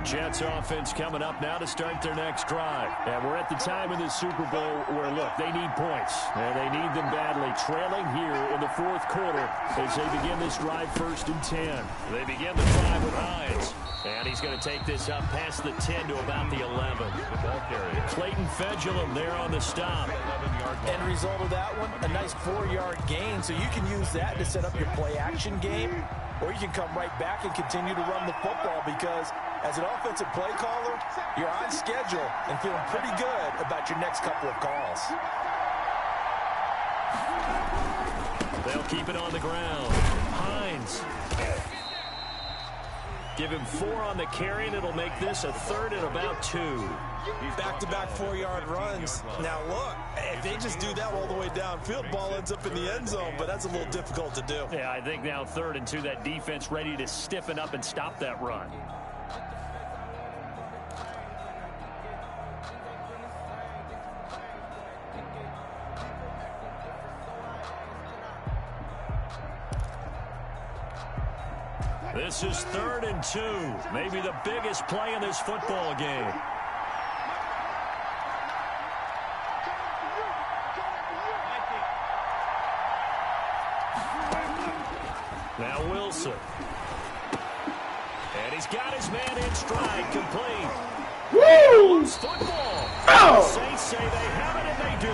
Jets offense coming up now to start their next drive. And we're at the time in the Super Bowl where, look, they need points. And they need them badly. Trailing here in the 4th quarter as they begin this drive 1st and 10. They begin the drive with Hines. And he's going to take this up past the 10 to about the 11. Clayton Fedulum there on the stop. End result of that one, a nice 4-yard gain. So you can use that to set up your play-action game. Or you can come right back and continue to run the football because as an offensive play caller, you're on schedule and feeling pretty good about your next couple of calls. They'll keep it on the ground. Hines. Give him 4 on the carry, and it'll make this a 3rd and about 2. Back-to-back 4-yard runs. Now, look, if they just do that all the way downfield, ball ends up in the end zone, but that's a little difficult to do. Yeah, I think now 3rd and 2, that defense ready to stiffen up and stop that run. This is 3rd and 2. Maybe the biggest play in this football game. Now Wilson. And he's got his man in stride, complete. Woo! Football. Oh! The Saints say they have it, and they do.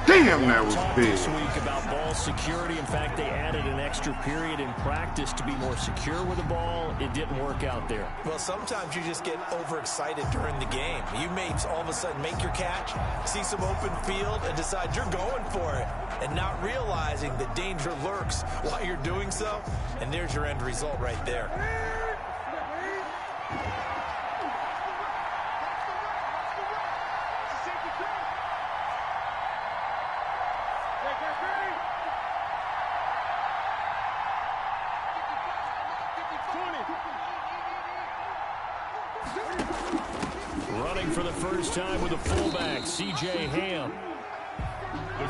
Damn, that was Talked big. this week about ball security. In fact, they added an extra period in practice to be more secure with the ball. It didn't work out there. Well, sometimes you just get overexcited during the game. You may all of a sudden make your catch, see some open field, and decide you're going for it, and not realizing the danger lurks while you're doing so, and there's your end result right there. running for the first time with a fullback, C.J. Ham.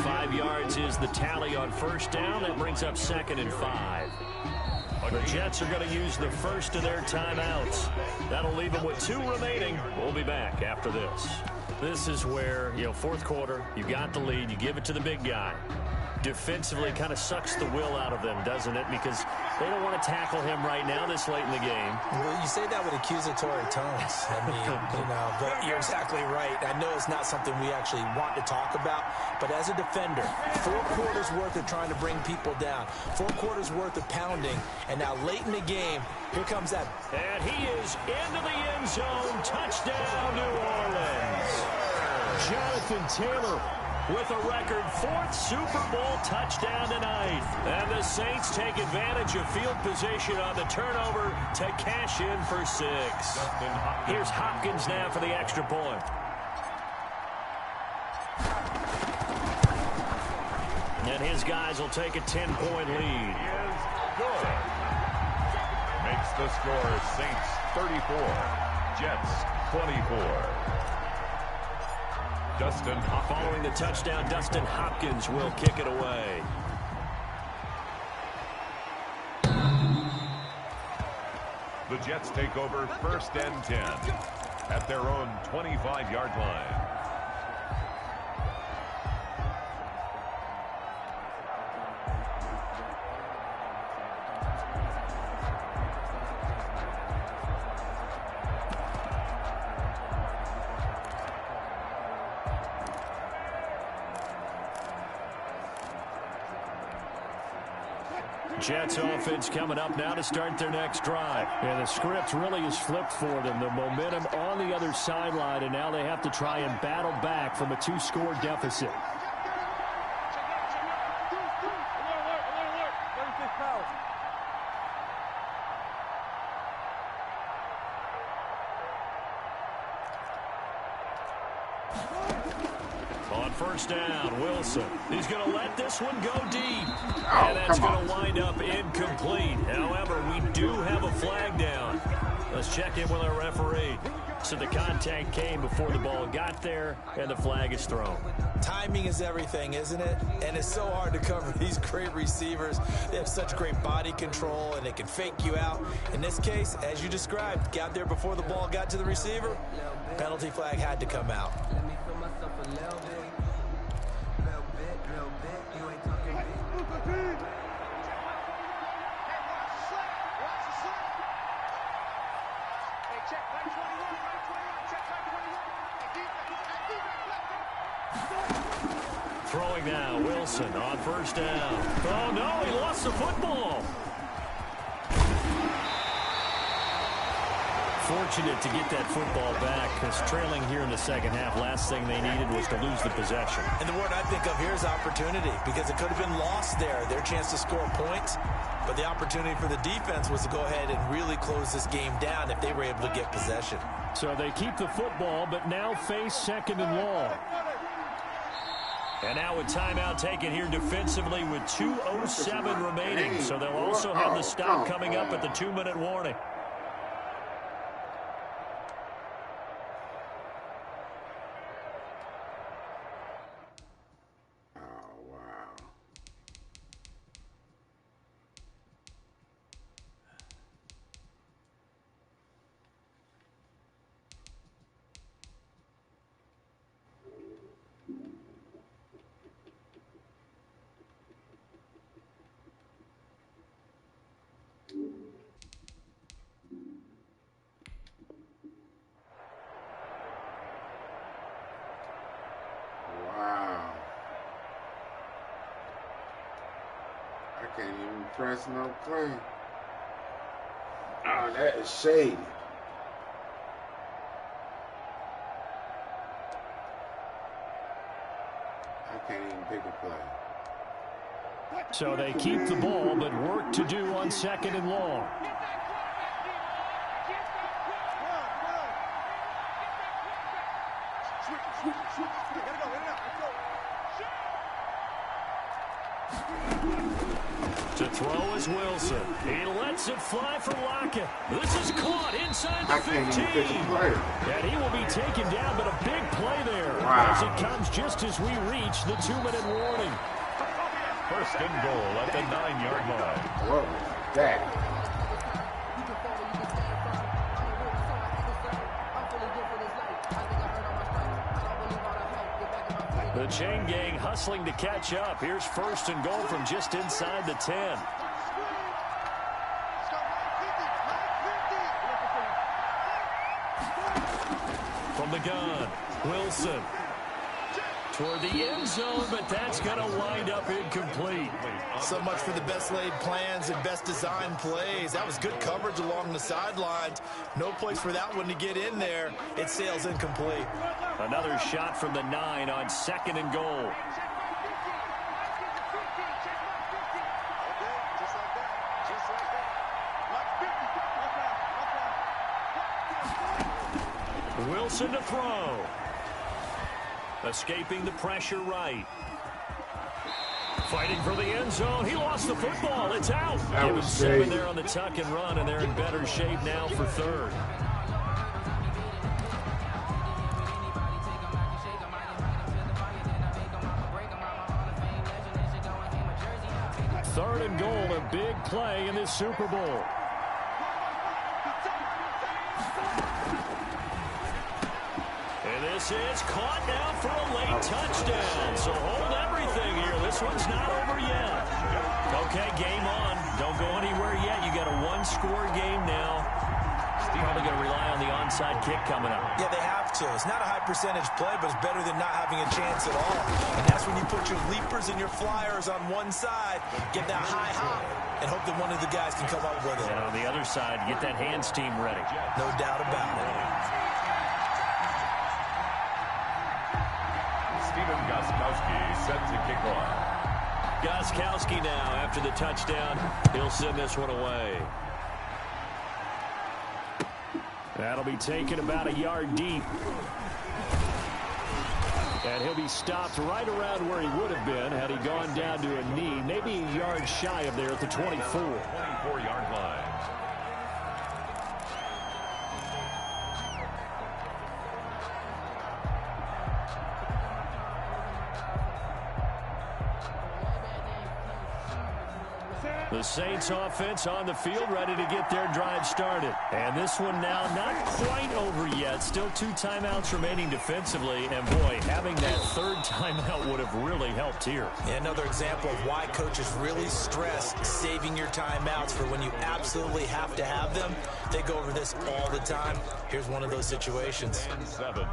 5 yards is the tally on first down. That brings up 2nd and 5. The Jets are going to use the first of their timeouts. That'll leave them with 2 remaining. We'll be back after this. This is where, fourth quarter, you got the lead, you give it to the big guy. Defensively kind of sucks the will out of them, doesn't it? Because they don't want to tackle him right now this late in the game. Well, you say that with accusatory tones. I mean, but you're exactly right. I know it's not something we actually want to talk about, but as a defender, 4 quarters worth of trying to bring people down, 4 quarters worth of pounding, and now late in the game, here comes that. And he is into the end zone. Touchdown, New Orleans. Jonathan Taylor with a record 4th Super Bowl touchdown tonight. And the Saints take advantage of field position on the turnover to cash in for 6. Here's Hopkins now for the extra point. And his guys will take a 10-point lead. Good. Makes the score Saints 34, Jets 24. Following the touchdown, Dustin Hopkins will kick it away. The Jets take over 1st and 10 at their own 25-yard line. Jets offense coming up now to start their next drive. And the script really is flipped for them. The momentum on the other sideline, and now they have to try and battle back from a 2-score deficit. On first down, Wilson. He's going to let this one go deep. And that's going to wind up incomplete. However, we do have a flag down. Let's check in with our referee. So the contact came before the ball got there, and the flag is thrown. Timing is everything, isn't it? And it's so hard to cover these great receivers. They have such great body control, and they can fake you out. In this case, as you described, got there before the ball got to the receiver. Penalty flag had to come out. Throwing now, Wilson on first down. Oh, no, he lost the football. Fortunate to get that football back, because trailing here in the second half, last thing they needed was to lose the possession. And the word I think of here is opportunity, because it could have been lost there, their chance to score points. But the opportunity for the defense was to go ahead and really close this game down if they were able to get possession. So they keep the football, but now face 2nd and long. And now a timeout taken here defensively with 2:07 remaining. So they'll also have the stop coming up at the 2-minute warning. Can't even press no play. Oh, that is shady. I can't even pick a play. So they keep the ball, but work to do on 2nd and long. To throw is Wilson. He lets it fly for Lockett. This is caught inside the 15. And he will be taken down, but a big play there. Wow. As it comes just as we reach the 2-minute warning. First and goal at the 9-yard line. What was that? The chain gang hustling to catch up. Here's first and goal from just inside the 10. From the gun, Wilson. Toward the end zone, but that's going to wind up incomplete. So much for the best laid plans and best designed plays. That was good coverage along the sidelines. No place for that one to get in there. It sails incomplete. Another shot from the 9 on 2nd and goal. Wilson to throw. Escaping the pressure right. Fighting for the end zone. He lost the football. It's out. Give him 7 there on the tuck and run, and they're in better shape now for 3rd. Third and goal, a big play in this Super Bowl. And this is caught now for a late touchdown. So hold everything here. This one's not over yet. Okay, game on. Don't go anywhere yet. You got a 1-score game now. Probably going to rely on the onside kick coming up. Yeah, they have to. It's not a high percentage play, but it's better than not having a chance at all. And that's when you put your leapers and your flyers on one side, get that high hop, and hope that one of the guys can come up with it. And on the other side, get that hands team ready. No doubt about it. Stephen Gostkowski set to kick off. Gostkowski now, after the touchdown, he'll send this one away. That'll be taken about a yard deep. And he'll be stopped right around where he would have been had he gone down to a knee, maybe a yard shy of there at the 24. 24-yard line. The Saints offense on the field, ready to get their drive started. And this one now not quite over yet. Still 2 timeouts remaining defensively. And boy, having that 3rd timeout would have really helped here. Yeah, another example of why coaches really stress saving your timeouts for when you absolutely have to have them. They go over this all the time. Here's one of those situations. 7.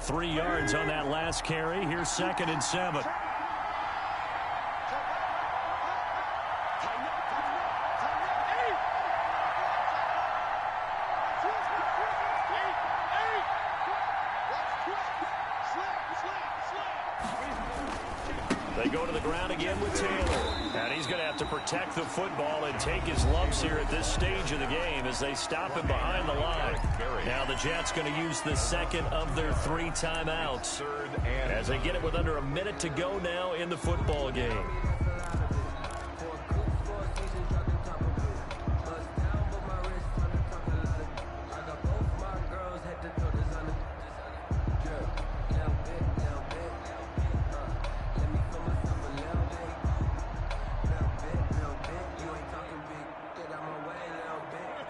3 yards on that last carry. Here's 2nd and 7. They go to the ground again with Taylor. And he's going to have to protect the football and take his lumps here at this stage of the game as they stop him behind the line. Now the Jets going to use the 2nd of their 3 timeouts as they get it with under a minute to go now in the football game.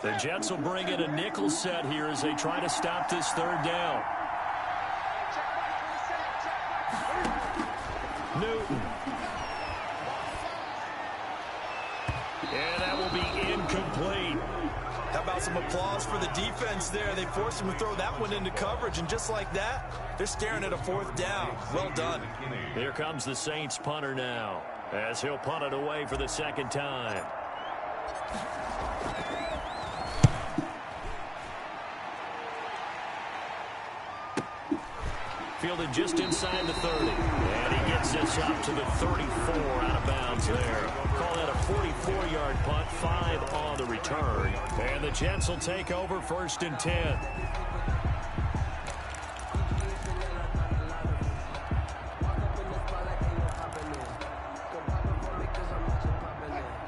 The Jets will bring in a nickel set here as they try to stop this 3rd down. Newton. And that will be incomplete. How about some applause for the defense there? They forced him to throw that one into coverage, and just like that, they're staring at a 4th down. Well done. Here comes the Saints punter now as he'll punt it away for the 2nd time. Fielded just inside the 30. And he gets Brings this up to the 34 out of bounds there. Call that a 44-yard punt, 5 on the return. And the Jets will take over 1st and 10.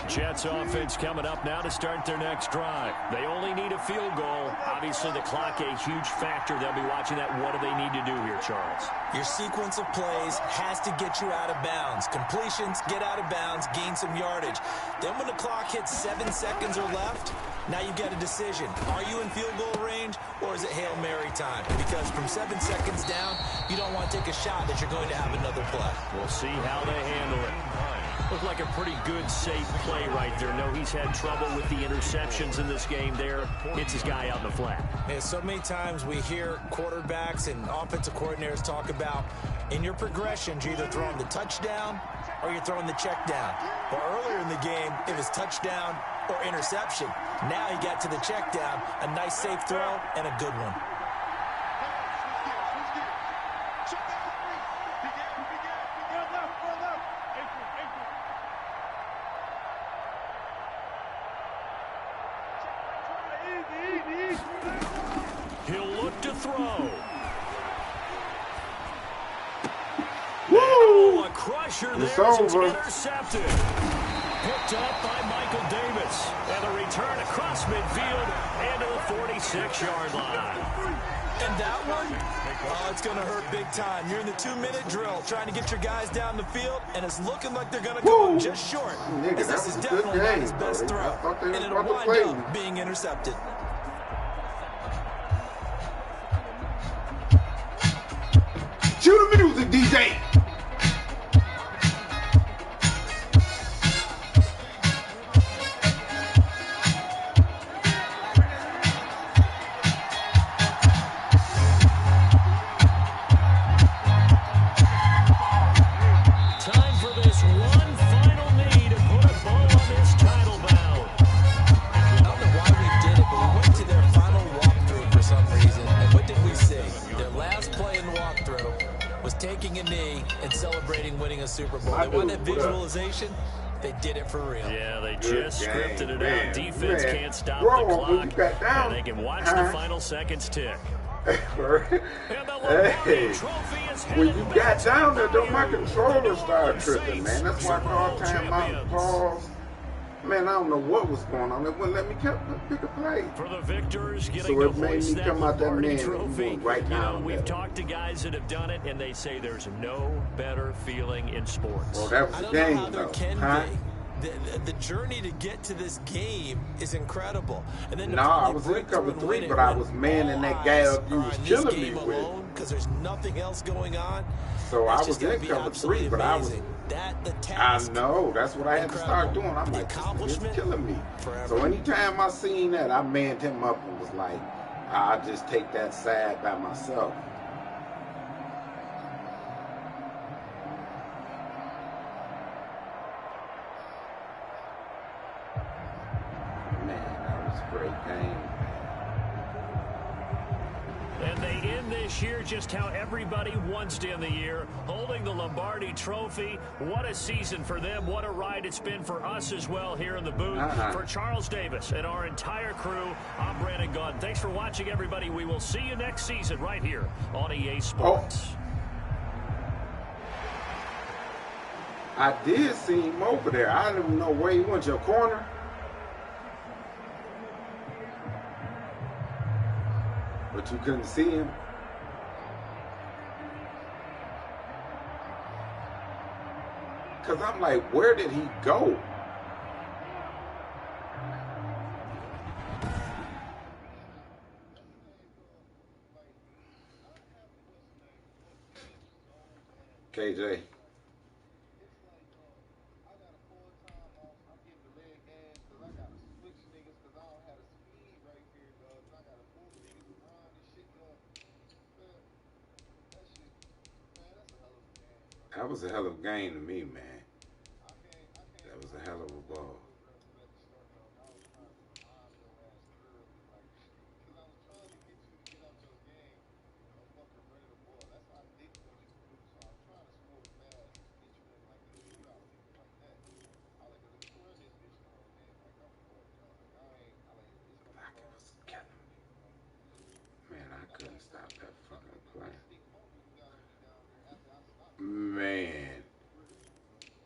Jets offense coming up now to start their next drive. They only need a field goal. Obviously, the clock a huge factor. They'll be watching that. What do they need to do here, Charles? Your sequence of plays has to get you out of bounds. Completions, get out of bounds, gain some yardage. Then when the clock hits 7 seconds or left, now you get a decision. Are you in field goal range or is it Hail Mary time? Because from 7 seconds down, you don't want to take a shot that you're going to have another play. We'll see how they handle it. Looked like a pretty good, safe play right there. No, he's had trouble with the interceptions in this game there. Hits his guy out in the flat. Yeah, so many times we hear quarterbacks and offensive coordinators talk about in your progressions, you're either throwing the touchdown or you're throwing the check down. But earlier in the game, it was touchdown or interception. Now he got to the check down, a nice safe throw and a good one. He'll look to throw. Woo! Oh, a crusher there. It's As it's over. intercepted. Picked up by Michael Davis. And the return across midfield and to the 46-yard line. And that one, oh, it's going to hurt big time. You're in the 2-minute drill trying to get your guys down the field, and it's looking like they're going to go just short. Nigga, As that this was is a good definitely not game, his best bro. throw. I thought they was And it'll about to wind play up me. being intercepted. Cue the music, DJ. Time for this one final knee to put a bow on this title bout. I don't know why we did it, but we went to their final walkthrough for some reason. And what did we see? Their last play in the walkthrough was taking a knee and celebrating winning a Super Bowl. They wanted that visualization. They did it for real. Yeah, they Good just game, scripted it man. out. Defense Man, can't stop bro, the when you clock, got down, and they can watch the final seconds tick. And the Hey, Lombardi Trophy is when headed you back got to down there, though, my Bayou. controller The New started Orleans tripping, man. That's why I Super called Bowl time out champions. pause. Man, I don't know what was going on. It wouldn't let me pick a play. For the victors, getting So to it made hoist me that come out that Lombardi man Trophy. and right You know, down we've there. talked to guys that have done it, and they say there's no better feeling in sports. Well, that was I the don't know how game, there though. can Huh? be. The journey to get to this game is incredible. And then to No, I finally was in break cover through and three, win it but I when was manning that all guy eyes up you are was on this killing me game with. alone, because there's nothing else going on. So I It's was just gonna in be cover absolutely three, but I was. amazing. The I task, know. That's what I had to start incredible. doing. I'm The like, this accomplishment, is killing me. forever. So anytime I seen that, I manned him up and was like, I'll just take that side by myself. Man, that was a great game. And they end this year just how everybody wants to end the year, holding the Lombardi Trophy. What a season for them. What a ride it's been for us as well here in the booth. For Charles Davis and our entire crew, I'm Brandon Gunn. Thanks for watching, everybody. We will see you next season right here on EA Sports. I did see him over there. I didn't know where he went. Your corner? But you couldn't see him? Because I'm like, where did he go? KJ. That was a hell of a game to me, man. That was a hell of a ball.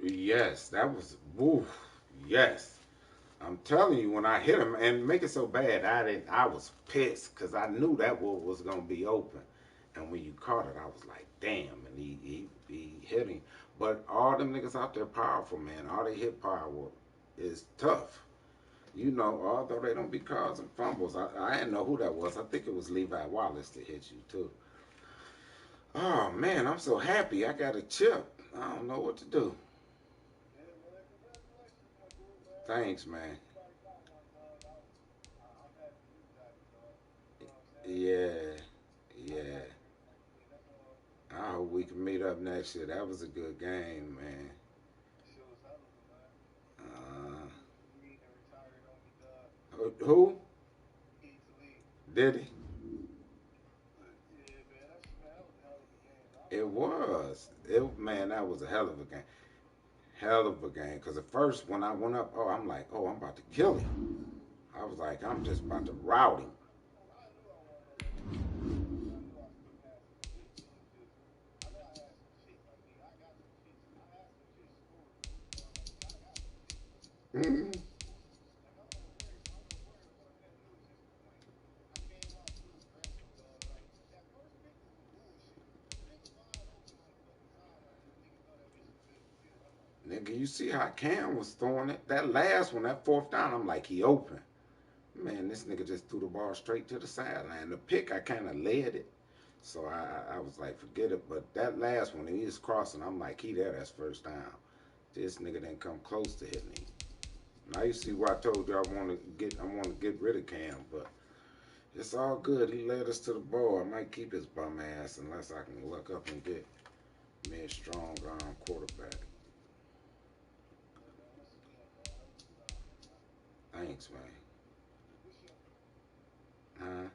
Yes, that was, woof, yes. I'm telling you, when I hit him, and make it so bad, I was pissed, because I knew that wolf was going to be open. And when you caught it, I was like, damn, and he hit him. But all them niggas out there powerful, man. All they hit power is tough. You know, although they don't be causing fumbles. I didn't know who that was. I think it was Levi Wallace that hit you, too. Oh, man, I'm so happy. I got a chip. I don't know what to do. Thanks, man. Yeah, yeah. I hope we can meet up next year. That was a good game, man. Who? Did he? It was. Man, that was a hell of a game. Hell of a game. Because at first, when I went up, I'm like, I'm about to kill him. I was like, I'm just about to rout him. Mm-hmm. Nigga, you see how Cam was throwing it? That last one, that fourth down, I'm like, he open. Man, this nigga just threw the ball straight to the sideline. The pick, I kind of led it. So I was like, forget it. But that last one, he was crossing. I'm like, he there, that's first down. This nigga didn't come close to hitting him. Now you see why I told you I want to get rid of Cam, but it's all good. He led us to the ball. I might keep his bum ass unless I can look up and get me a strong arm quarterback. Thanks, man. Huh?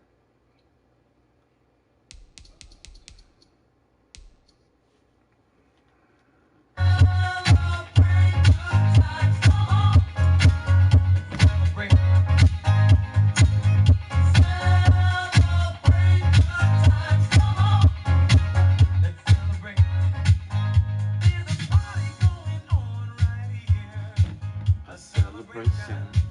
Celebration.